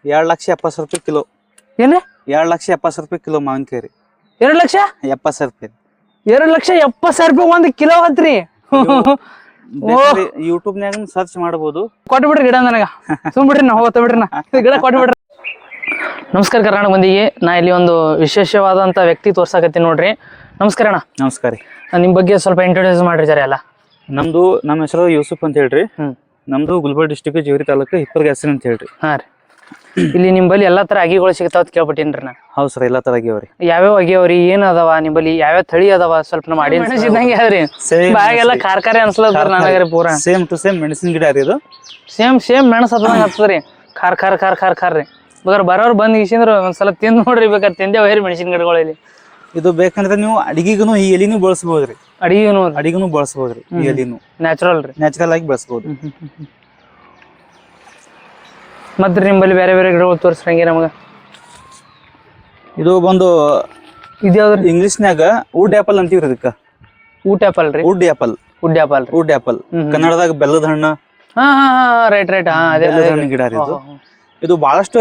2,70,000 kilo. ಏನ್ರಿ 2,70,000 kilo ಮಾವಿನಕಾಯಿ ರೀ. 2,70,000 ರೂಪಾಯಿ 2,70,000 1 ಕಿಲೋ ಹತ್ರಿ. ಯೂಟ್ಯೂಬ್ನ್ಯಾಗ ಸರ್ಚ್ ಮಾಡಬಹುದು. ಕೊಟ್ಬಿಡ್ರಿ ಗಿಡ ನನಗ. ಸುಮ್ಬಿಡ್ರಿ ನಾ ಹೋಗ್ತಾ ಬಿಡ್ರಿ ನಾ ಗಿಡ ಕೊಟ್ಬಿಡ್ರಿ. ನಮಸ್ಕಾರ ಕರ್ನಾಟಕ ಮಂದಿಗೆ. ನಾ ಇಲ್ಲಿ ಒಂದು ವಿಶೇಷವಾದಂತ ವ್ಯಕ್ತಿ ತೋರ್ಸಾಕತ್ತೀನಿ ನೋಡ್ರಿ. ನಮಸ್ಕಾರ ಅಣ್ಣ. ನಮಸ್ಕಾರ ರೀ. ನಿಮ್ ಬಗ್ಗೆ ಸ್ವಲ್ಪ ಇಂಟ್ರೊಡ್ಯೂಸ್ ಮಾಡ್ರಿ ಜರ ಎಲ್ಲ. ನಮ್ಮ ಹೆಸರು ಯೂಸುಫ್ ಅಂತ ಹೇಳ್ರಿ. ನಮ್ದು ಗುಲ್ಬರ್ಗ ಡಿಸ್ಟಿಕ್ ಜೇವರಿ ತಾಲೂಕು ಹಿಪ್ಪರಗಿ ಹೆಸರು ಅಂತ ಹೇಳ್ರಿ. ಹಾ ರೀ. ಇಲ್ಲಿ ನಿಂಬಲ್ಲಿ ಎಲ್ಲಾ ತರ ಅಗಿಗಳು ಸಿಗ್ತಾವ ಅಂತ ಕೇಳ್ಬಿಟ್ಟಿನ್ರಿ ನಾ. ಹೌದು ಸರ್, ಎಲ್ಲಾ ತರ ಆಗ್ಯಾವ್ರಿ. ಯಾವ್ಯಾವ ಅಗಿಯವ್ರಿ, ಏನ್ ಅದಾವ ನಿಂಬಲ್ಲಿ, ಯಾವ್ಯಾವ ತಳಿ ಅದಾವ ಸ್ವಲ್ಪ ನಮ್ಮ ಆಡಿಯನ್ಸ್ ಇದ್ದಂಗೆ ಅದ್ರಿ. ಬಾಯಾಗೆಲ್ಲ ಖಾರ್ಖಾರಿ ಅನ್ಸ್ಲತ್ತರ ನನಗರಿ ಪೂರಾ. ಸೇಮ್ ಟು ಸೇಮ್ ಮೆಣಸಿನ ಗಿಡ ರೀ ಇದು. ಸೇಮ್ ಮೆಣಸ್ ಹತ್ತದಂಗ ಹತ್ತದ್ರಿ. ಖಾರ್ ರೀ. ಬೇಕಾದ್ರೆ ಬರೋರು ಬಂದ್ ಗೀಸಿಂದ್ರ ಒಂದ್ಸಲ ತಿಂದ್ ನೋಡ್ರಿ. ಬೇಕಾದ್ರೆ ತಿಂದೆ ಹೋಯ್ರಿ ಮೆಣಸಿನ ಗಿಡಗಳು ಇಲ್ಲಿ. ಇದು ಬೇಕಂದ್ರೆ ನೀವು ಅಡಿಗೆಗೂ ಈ ಎಲಿನೂ ಬಳಸಬಹುದ್ರಿ. ಅಡಿಗೆನೂ ಬಳಸಬಹುದ್ರಿ. ಈ ಎಲಿನೂ ನ್ಯಾಚುರಲ್ ಆಗಿ ಬಳಸಬಹುದು. ಮತ್ರಿ ನಿಂಬಲ್ಲಿ ಬೇರೆ ಬೇರೆ ಗಿಡಗಳು ತೋರಿಸ್ರಂಗೆ ನಮಗ. ಇದು ಬಂದು ಇದ್ಯಾವ್ದ್ರಿ? ಇಂಗ್ಲಿಷ್ನ್ಯಾಗ ವುಡ್ ಆಪಲ್ ಅಂತೀವ್ರಿ ಇದಕ್ಕ. ವುಡ್ ಆಪಲ್ ರೀ. ವುಡ್ ಆಪಲ್ ಕನ್ನಡದಾಗ ಬೆಲ್ಲದ ಹಣ್ಣು. ರೈಟ್. ಬೆಲ್ಲದ ಹಣ್ಣು ಗಿಡ ರೀ ಇದು. ಇದು ಬಹಳಷ್ಟು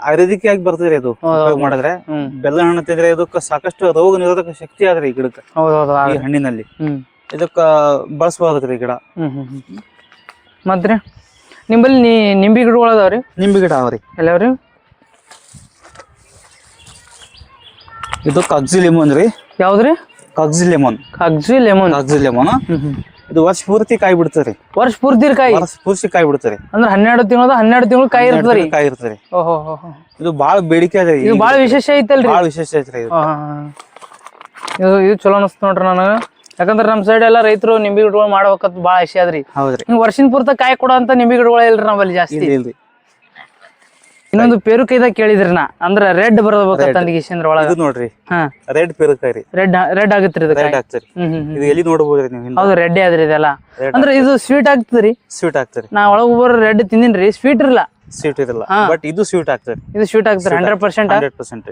ಆಯುರ್ವೇದಿಕ್ ಆಗಿ ಬರ್ತದ್ರಿ. ಇದು ಉಪಯೋಗ ಮಾಡಿದ್ರೆ ಬೆಲ್ಲದ ಹಣ್ಣು ತಿಂದ್ರೆ ಇದಕ್ಕ ಸಾಕಷ್ಟು ರೋಗ ನಿರೋಧಕ ಶಕ್ತಿ ಆದ್ರಿ ಈ ಗಿಡಕ್ಕೆ. ಈ ಹಣ್ಣಿನಲ್ಲಿ ಇದಕ್ಕ ಬಳಸಬಹುದ್ರಿ ಗಿಡ. ಮತ್ರಿ ನಿಂಬಲ್ಲಿ ನಿಂಬಿ ಗಿಡಗಳು ಅದಾವ್ರಿ? ನಿಂಬಿ ಗಿಡ ಅವ್ರಿ. ಎಲ್ಲವ್ರಿ? ಇದು ಕಾಗ್ಜಿ ಲೆಮನ್ ರೀ. ಯಾವ್ದ್ರಿ? ಕಾಗ್ಜಿ ಲೆಮನ್. ಇದು ವರ್ಷ ಪೂರ್ತಿ ಕಾಯಿ ಬಿಡ್ತದ್ರಿ. ವರ್ಷ ಪೂರ್ತಿ ಕಾಯಿ ಬಿಡ್ತರಿ. ಅಂದ್ರೆ 12 ತಿಂಗಳು ಕಾಯಿ ಇರ್ತದ್ರಿ. ಇದು ಬಾಳ ಬೇಡಿಕೆ ಅದ್ರಿ. ಇದು ಬಾಳ ವಿಶೇಷ ಐತಲ್ರಿ. ಬಾಳ ವಿಶೇಷ ಐತ್ರಿ ಇದು. ಇದು ಚಲೋ ಅನಸ್ತ ನೋಡ್ರಿ ನನಗ. ಯಾಕಂದ್ರೆ ನಮ್ ಸೈಡ್ ಎಲ್ಲಾ ರೈತರು ನಿಂಬಿ ಗಿಡಗಳು ಮಾಡ್ಬೇಕಂತ ಬಾಳ ಇಷ್ಟ ಅದ್ರಿ. ಹೌದ್ರಿ. ವರ್ಷಿನ ಪೂರ್ತಿ ಕಾಯಿ ಕೊಡೋಂತ ನಿಂಬಿ ಗಿಡಗಳು ಇಲ್ರಿ ನಮ್ಮಲ್ಲಿ ಜಾಸ್ತಿ. ಇನ್ನೊಂದು ಪೇರುಕಾಯಿದಾಗ ಕೇಳಿದ್ರಿ ನಾ, ಅಂದ್ರ ರೆಡ್ ಬರಬೇಕಂದ್ರ ಒಳಗ ನೋಡ್ರಿ. ರೆಡ್ ಪೇರುಕಾಯಿ ರೀ. ರೆಡ್ ಆಗತ್ರಿ ಇದು. ಇದು ಎಲ್ಲಿ ನೋಡಬಹುದ್ರಿ ನೀವು? ಹೌದು, ರೆಡ್ ಆದ್ರಿ ಇದೆಲ್ಲ. ಅಂದ್ರೆ ಇದು ಸ್ವೀಟ್ ಆಗ್ತದ್ರಿ. ಸ್ವೀಟ್ ಆಗ್ತದ್ರಿ. ನಾ ಒಳಗ ಒಬ್ಬರು ರೆಡ್ ತಿಂದಿನ್ರಿ, ಸ್ವೀಟ್ ಇರಲ್ಲ. ಬಟ್ ಇದು ಸ್ವೀಟ್ ಆಗ್ತದೆ. ಇದು ಸ್ವೀಟ್ ಆಗ್ತದೆ 100%.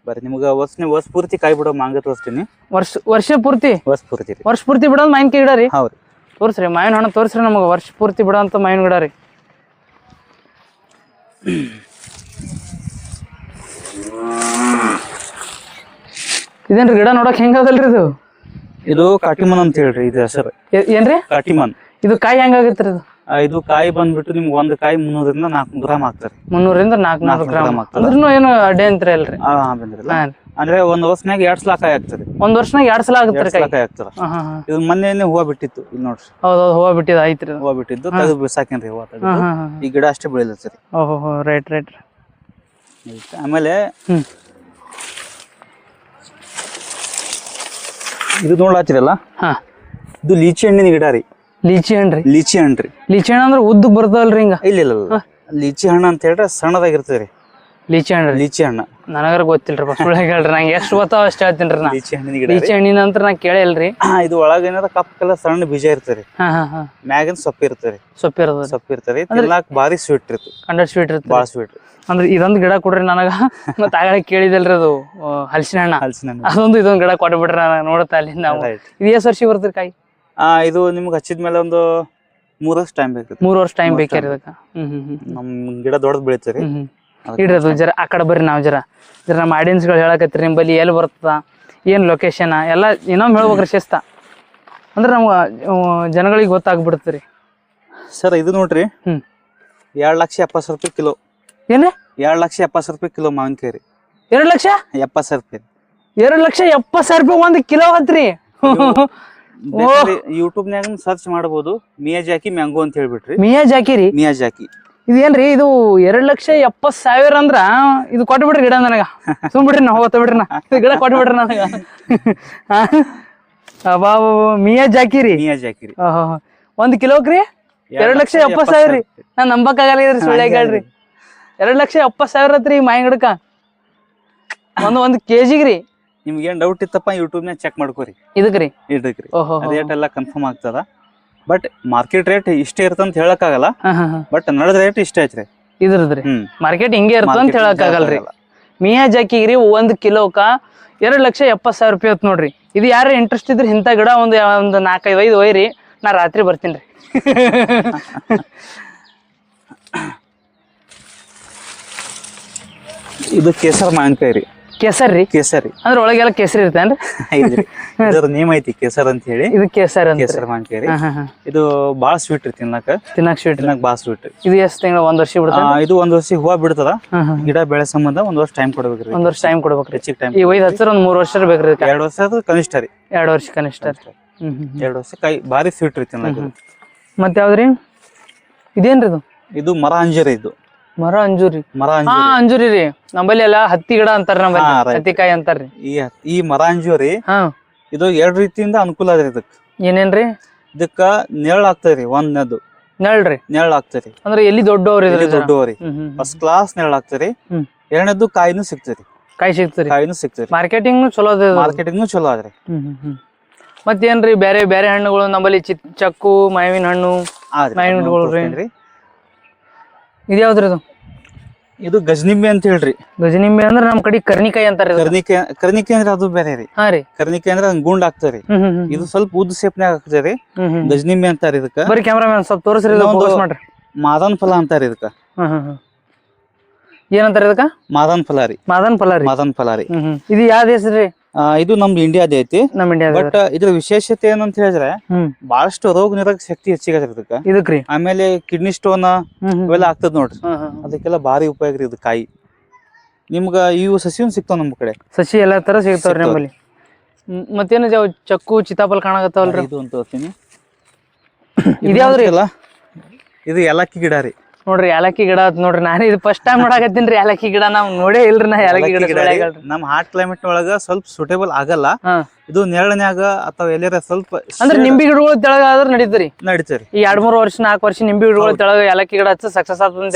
ಬರೀ ನಿಮ್ಗ ವರ್ಷ ಪೂರ್ತಿ ಕಾಯಿ ಬಿಡೋ ಮಾಂಗ ತೋರಿಸ್ತೀನಿ. ವರ್ಷ ಪೂರ್ತಿ ಬಿಡೋದ್ ಮಾವಿನಕಾಯಿ ಗಿಡ ರೀ. ಹೌದ್ರಿ. ತೋರ್ಸ್ರಿ ಮಾವಿನ ಹಣ್ಣು ತೋರ್ಸ್ರಿ ನಮಗ. ವರ್ಷ ಪೂರ್ತಿ ಬಿಡೋಂತ ಮಾವಿನ ಗಿಡ ರೀ. ಇದೇನ್ರಿ ಗಿಡ ನೋಡಕ್ ಹೆಂಗದಲ್ರಿ ಇದು? ಇದು ಕಾಟಿಮನ್ ಅಂತ ಹೇಳ್ರಿ ಇದು ಹೆಸರು. ಏನ್ರಿ? ಕಾಟಿಮನ್. ಇದು ಕಾಯಿ ಹೆಂಗಾಗತ್ರಿ ಇದು? ಇದು ಕಾಯಿ ಬಂದ್ಬಿಟ್ಟು ನಿಮ್ಗೆ ಒಂದ್ ಕಾಯಿ 300 ರಿಂದ 400 ಗ್ರಾಮ್ ಆಗ್ತಾರೆ. 300 ರಿಂದ 400 ಗ್ರಾಮ್ ಅಂದ್ರೂ ಏನು ಅಡ್ಡೆ ಅಂತ್ರಿ ಅಲ್ರಿ? ಅಂದ್ರೆ ಒಂದ್ ವರ್ಷನಾಗ 2 ಸಲ ಕಾಯಿ ಆಗ್ತದೆ. ಒಂದ್ ವರ್ಷನಾಗ 2 ಸಲ ಆಗತ್ರಿ ಕಾಯಿ ಆಗ್ತದ. ಇದು ಮೊನ್ನೆ ಹೂವ ಬಿಟ್ಟಿತ್ತು ಇಲ್ಲಿ ನೋಡ್ರಿ. ಹೌದು, ಹೂವ ಬಿಟ್ಟಿದ ಐತ್ರಿ. ಹೂವ ಬಿಟ್ಟಿದ್ದು ತೆಗೆದು ಬಿಸಾಕೇನ್ರಿ ಹೂವ ತೆಗೆದು. ಈ ಗಿಡ ಅಷ್ಟೇ ಬೆಳಿಲತ್ರಿ. ಓಹೋ, ರೈಟ್. ಆಮೇಲೆ ಇದು ನೋಡ್ಲಾತಿರಲ್ಲ, ಇದು ಲೀಚಿ ಹಣ್ಣಿನ ಗಿಡ ರೀ. ಲೀಚಿ ಹಣ್ಣ್ರಿ? ಲೀಚಿ ಹಣ್ಣು ಅಂದ್ರೆ ಉದ್ದಕ್ ಬರ್ತಾವಲ್ರಿ ಹಿಂಗ? ಇಲ್ಲ. ಲೀಚಿ ಹಣ್ಣು ಅಂತ ಹೇಳ್ರೆ ಸಣ್ಣದಾಗಿರ್ತದ್ರಿ. ಲೀಚಿ ಹಣ್ಣು ನನಗಾರ ಗೊತ್ತಿಲ್ರಿ. ಸುಳ್ಳು ಹೇಳ್ರಿ, ನಂಗೆ ಎಷ್ಟು ಗೊತ್ತಾವ ಅಷ್ಟು ಹೇಳ್ತೀನ್ರಿ ನಾ. ಲೀಚಿ ಹಣ್ಣಿನ ಅಂತ ನಾ ಕೇಳಿಲ್ರಿ. ಇದು ಒಳಗ ಏನಾರ ಕಪ್ ಕಲರ್ ಸಣ್ಣ ಬೀಜ ಇರ್ತರಿ. ಮ್ಯಾಗಿನ ಸೊಪ್ಪು ಇರ್ತರಿ. ತಿನ್ನಾಕ ಭಾರಿ ಸ್ವೀಟ್ ಇರ್ತದೆ. ಸ್ವೀಟ್ ಇರ್ತದೆ, ಭಾಳ ಸ್ವೀಟ್. ಅಂದ್ರೆ ಇದೊಂದು ಗಿಡ ಕೊಡ್ರಿ ನನಗ. ಮತ್ತ ಆಗಲೇ ಕೇಳಿದಲ್ರಿ ಅದು ಹಲಸಿನ ಹಣ್ಣ. ಅದೊಂದು ಇದೊಂದು ಗಿಡ ಕೊಟ್ಬಿಟ್ರಿ ನಾನು ನೋಡುತ್ತಾ ಅಲ್ಲಿ. ನಾವು ಇದು ಎಷ್ಟು ವರ್ಷ ಬರ್ತೀರಿ ಕಾಯಿ? ಇದು ನಿಮ್ಗೆ ಹಚ್ಚಿದ್ಮೇಲೆ ಒಂದು 3 ವರ್ಷ ಟೈಮ್ ಬೇಕು. 3 ವರ್ಷ ಟೈಮ್ ಬೇಕ್ರಿ ಇದಕ್ಕ. ನಮ್ ಗಿಡ ದೊಡ್ಡದ್ ಬೆಳಿತೀರಿ. ಇಡ್ರಿ ಅದು ಜರ ಆ ಕಡೆ ಬರ್ರಿ. ನಾವು ಜರ ನಮ್ಮ ಆಡಿಯನ್ಸ್ಗಳು ಹೇಳಕತ್ರಿ ನಿಂಬಲ್ಲಿ ಎಲ್ಲಿ ಬರ್ತದ, ಏನ್ ಲೊಕೇಶನ್ ಎಲ್ಲ ಇನ್ನೊಮ್ಮೆ ಹೇಳ್ಬೇಕ್ರಿ ಶಿಸ್ತ. ಅಂದ್ರೆ ನಮ್ಗ ಜನಗಳಿಗೆ ಗೊತ್ತಾಗ್ಬಿಡ್ತರಿ. ಸರ್ ಇದು ನೋಡ್ರಿ, 2,70,000 ಕಿಲೋ. ಏನ್ರಿ? 2,70,000 ಕಿಲೋ ಮಾವಿನಕಾಯಿ ರೀ. 2,70,000? 2,70,000 1 ಕಿಲೋ ಹತ್ರಿ. ಯೂಟ್ಯೂಬ್ನ್ಯಾಗ ಸರ್ಚ್ ಮಾಡಬಹುದು. ಮಿಯಾಜಾಕಿ ಮ್ಯಾಂಗೋ ಅಂತ ಹೇಳ್ಬಿಟ್ರಿ. ಮಿಯಾಜಾಕಿ ಇದೇನ್ರಿ? ಇದು 2,70,000 ಅಂದ್ರ ಇದು ಕೊಟ್ಬಿಡ್ರಿ ಗಿಡ ನನಗ. ಸುಮ್ಬಿಡ್ರಿ ನಾ ಹೋಗ್ತಾ ಬಿಡ್ರಿ. ನಾ ಗಿಡ ಕೊಟ್ಬಿಡ್ರಿ ನನಗ. ಮಿಯಾಜಾಕಿ ರೀ. 1 ಕಿಲೋಕ್ರಿ 2,70,000 ರೀ. ನಾನ್ ನಂಬಕ್ಕಾಗಲ್ಲ ಸುಳ್ಳ್ಯಾಗ ಹೇಳ್ರಿ. 2,70,000 ಹತ್ರಿ ಮಾವಿನ ಗಿಡಕ್ಕ. ಒಂದ್ ಕೆಜಿಗ್ರಿ. ನಿಮ್ಗೆ ಏನ್ ಡೌಟ್ ಇತ್ತಪ್ಪ ಯೂಟ್ಯೂಬ್ನ್ಯಾಗ ಚೆಕ್ ಮಾಡ್ಕೋರಿ. ಇದಕ್ರಿ ರೇಟ್ ಎಲ್ಲ ಕನ್ಫರ್ಮ್ ಆಗ್ತದ. ಬಟ್ ಮಾರ್ಕೆಟ್ ರೇಟ್ ಇಷ್ಟೇ ಇರ್ತಂತ ಹೇಳಕ್ಕಾಗಲ್ಲ. ಬಟ್ ನಡೆದ ರೇಟ್ ಇಷ್ಟ ಐತ್ರಿ ಇದ್ರದ್ರಿ. ಮಾರ್ಕೆಟ್ ಹಿಂಗೆ ಇರ್ತದ ಅಂತ ಹೇಳಕ್ಕಾಗಲ್ರಿ. ಮಿಯಾಜಾಕಿಗ್ರಿ 1 ಕಿಲೋಕ 2,70,000 ರೂಪಾಯಿ ಹೊತ್ತು ನೋಡ್ರಿ. ಇದು ಯಾರು ಇಂಟ್ರೆಸ್ಟ್ ಇದ್ರಿ ಇಂಥ ಗಿಡ ಒಂದು 4-5 ಒಯ್ರಿ. ನಾ ರಾತ್ರಿ ಬರ್ತೀನಿ ರೀ. ಇದು ಕೇಸರ್ ಮಾವಿನಕಾಯಿ ರೀ. ಕೇಸರ್ ರೀ? ಕೇಸರಿ ಅಂದ್ರೆ ಒಳಗೆಲ್ಲ ಕೇಸರಿ ಇರ್ತೇನ್ರಿ? ಇದರ ನೇಮ್ ಐತಿ ಕೇಸರ್ ಅಂತ ಹೇಳಿ. ಇದು ಕೇಸರ್ ಅಂತ? ಕೇಸರ್ ಮಾವಿನಕಾಯಿ ರೀ. ಇದು ಬಾಳ ಸ್ವೀಟ್ ರೀ ತಿನ್ನಕ್ ಸ್ವೀಟ್ ಬಾಳ ಸ್ವೀಟ್. ಇದು ಎಷ್ಟು ತಿಂಗಳ? 1 ವರ್ಷ ಬಿಡ್ತದ? ಇದು 1 ವರ್ಷ ಹೂವ ಬಿಡ್ತದ. ಗಿಡ ಬೆಳೆ ಸಂಬಂಧ 1 ವರ್ಷ ಟೈಮ್ ಕೊಡ್ಬೇಕ್ರಿ. 1 ವರ್ಷ ಟೈಮ್ ಕೊಡ್ಬೇಕ್ರಿ. ಹೆಚ್ಚಿಗೆ ಟೈಮ್. ಈ ಒಯ್ದು ಹಚ್ಚಿರ 1 3 ವರ್ಷ ಬೇಕ್ರಿ? 2 ವರ್ಷ ಅದು ಕನಿಷ್ಠ ರೀ. 2 ವರ್ಷ ಕನಿಷ್ಠ. 2 ವರ್ಷ ಕಾಯಿ ಭಾರಿ ಸ್ವೀಟ್ ರೀ ತಿನ್ನಕ್. ಮತ್ತೆ ಯಾವ್ದ್ರಿ ಇದೇನ್ರಿ ಇದು? ಇದು ಮರ ಅಂಜೂರಿ. ಇದು ಮರ ಅಂಜೂರಿ. ಮರ ಅಂಜೂರಿ ರೀ. ನಮ್ಮಲ್ಲಿ ಎಲ್ಲ ಹತ್ತಿ ಗಿಡ ಅಂತಾರ, ನಮ್ಮಲ್ಲಿ ಹತ್ತಿಕಾಯಿ ಅಂತಾರ್ರಿ. ಈ ಮರ ಅಂಜೂರಿ ಇದು 2 ರೀತಿಯಿಂದ ಅನುಕೂಲ ಅದ್ರಿ. ಇದಕ್ ಏನೇನ್ರಿ? ಇದಕ್ಕ ನೆರಳು ಆಗ್ತದ್ರಿ. ಒಂದನೇದು ನೆರಳು ಆಗ್ತರಿ. ಅಂದ್ರೆ ಎಲ್ಲಿ ದೊಡ್ಡವ್ರಿ? ದೊಡ್ಡವ್ರಿ ಫಸ್ಟ್ ಕ್ಲಾಸ್ ನೆರಳು ಆಗ್ತರಿ. 2ನೇದು ಕಾಯಿನೂ ಸಿಗ್ತರಿ. ಕಾಯಿನೂ ಸಿಗ್ತರಿ. ಮಾರ್ಕೆಟಿಂಗ್ ಚಲೋ ಅದ. ಮಾರ್ಕೆಟಿಂಗ್ ಚಲೋ ಅದ್ರಿ. ಮತ್ತೇನ್ರಿ ಬೇರೆ ಬೇರೆ ಹಣ್ಣುಗಳು ನಮ್ಮಲ್ಲಿ? ಚಕ್ಕು, ಮಾವಿನ ಹಣ್ಣು, ಮಾವಿನ ಹಣ್ಣುಗಳು. ಇದು ಯಾವ್ದ್ರಿ? ಇದು ಇದು ಗಜನಿಂಬೆ ಅಂತ ಹೇಳ್ರಿ. ಗಜನಿಂಬೆ ಅಂದ್ರೆ ನಮ್ ಕಡೆ ಕರ್ನಿಕಾಯಿ ಅಂತಾರ. ಕರ್ನಿಕಾಯಿ ಅಂದ್ರೆ ಅದು ಬೇರೆ ರೀ. ಕರ್ನಿಕಾಯಿ ಅಂದ್ರೆ ಗುಂಡ್ ಆಗ್ತರಿ. ಇದು ಸ್ವಲ್ಪ ಉದ್ದ ಸೇಪ್ನ್ಯಾಗ ಆಗ್ತರಿ. ಗಜನಿಂಬೆ ಅಂತಾರ ಇದಕ್ಕ. ಬರೀ ಕ್ಯಾಮ್ರಾಮನ್ ಸ್ವಲ್ಪ ತೋರಿಸ್ರಿ. ಮಾದನ್ ಫಲ ಅಂತಾರ ಇದಕ್ಕ. ಏನಂತಾರ ಇದಕ್ಕ? ಮಾದನ್ ಫಲ ರೀ. ಮಾದನ್ ಫಲ ರೀ. ಇದು ಯಾವ ದೇಶ ರೀ? ಇದು ನಮ್ದು ಇಂಡಿಯಾದ ಐತಿ. ನಮ್ ಇಂಡಿಯಾ. ಬಟ್ ಇದ್ರ ವಿಶೇಷತೆ ಏನಂತ ಹೇಳಿದ್ರೆ ಬಹಳಷ್ಟು ರೋಗ ನಿರೋಧಕ ಶಕ್ತಿ ಹೆಚ್ಚಿಗೆ ಇದಕ್ಕೆ. ಆಮೇಲೆ ಕಿಡ್ನಿ ಸ್ಟೋನ್ ಇವೆಲ್ಲ ಆಗ್ತದ ನೋಡ್ರಿ. ಅದಕ್ಕೆಲ್ಲ ಭಾರಿ ಉಪಯೋಗ ರೀ ಇದು ಕಾಯಿ. ನಿಮ್ಗ ಇವು ಸಸಿಯನ್ ಸಿಗ್ತಾವ ನಮ್ ಕಡೆ. ಸಸಿ ಎಲ್ಲಾ ತರ ಸಿಗ್ತಾವ್ರಿ ನಮ್ಮಲ್ಲಿ. ಮತ್ತೇನ ಚಕ್ಕು, ಚಿತಾಪಲ್ ಕಾಣಕತ್ತಾವಲ್ರಿ? ಇದು ಅಂತ ತೋರ್ತೀನಿ. ಇದ್ಯಾವ್ದ್ರಿ? ಇದು ಏಲಕ್ಕಿ ಗಿಡ ರೀ. ನೋಡ್ರಿ ಏಲಕ್ಕಿ ಗಿಡ ನೋಡ್ರಿ. ನಾನು ಇದು ಫಸ್ಟ್ ಟೈಮ್ ನೋಡಕತ್ತೀನ್ರಿ ಏಲಕ್ಕಿ ಗಿಡ. ನಾವ್ ನೋಡೇ ಇಲ್ರಿ ನಾ ಏಲಕ್ಕಿ ಗಿಡ. ನಮ್ ಹಾಟ್ ಕ್ಲೈಮೇಟ್ ಒಳಗ ಸ್ವಲ್ಪ ಸೂಟೇಬಲ್ ಆಗಲ್ಲ ಇದು. ನೆರಳನ್ಯಾಗ ಅಥವಾ ಎಲ್ಲಾರ ಸ್ವಲ್ಪ ಅಂದ್ರೆ ನಿಂಬಿ ಗಿಡಗಳು ತೆಳಗ ಆದ್ರ ನಡೀತರಿ. ಈ 2-3 ವರ್ಷ 4 ವರ್ಷ ನಿಂಬಿ ಗಿಡಗಳು ತೆಳಗ ಏಲಕ್ಕಿ ಗಿಡ ಹಚ್ಚ ಸಕ್ಸಸ್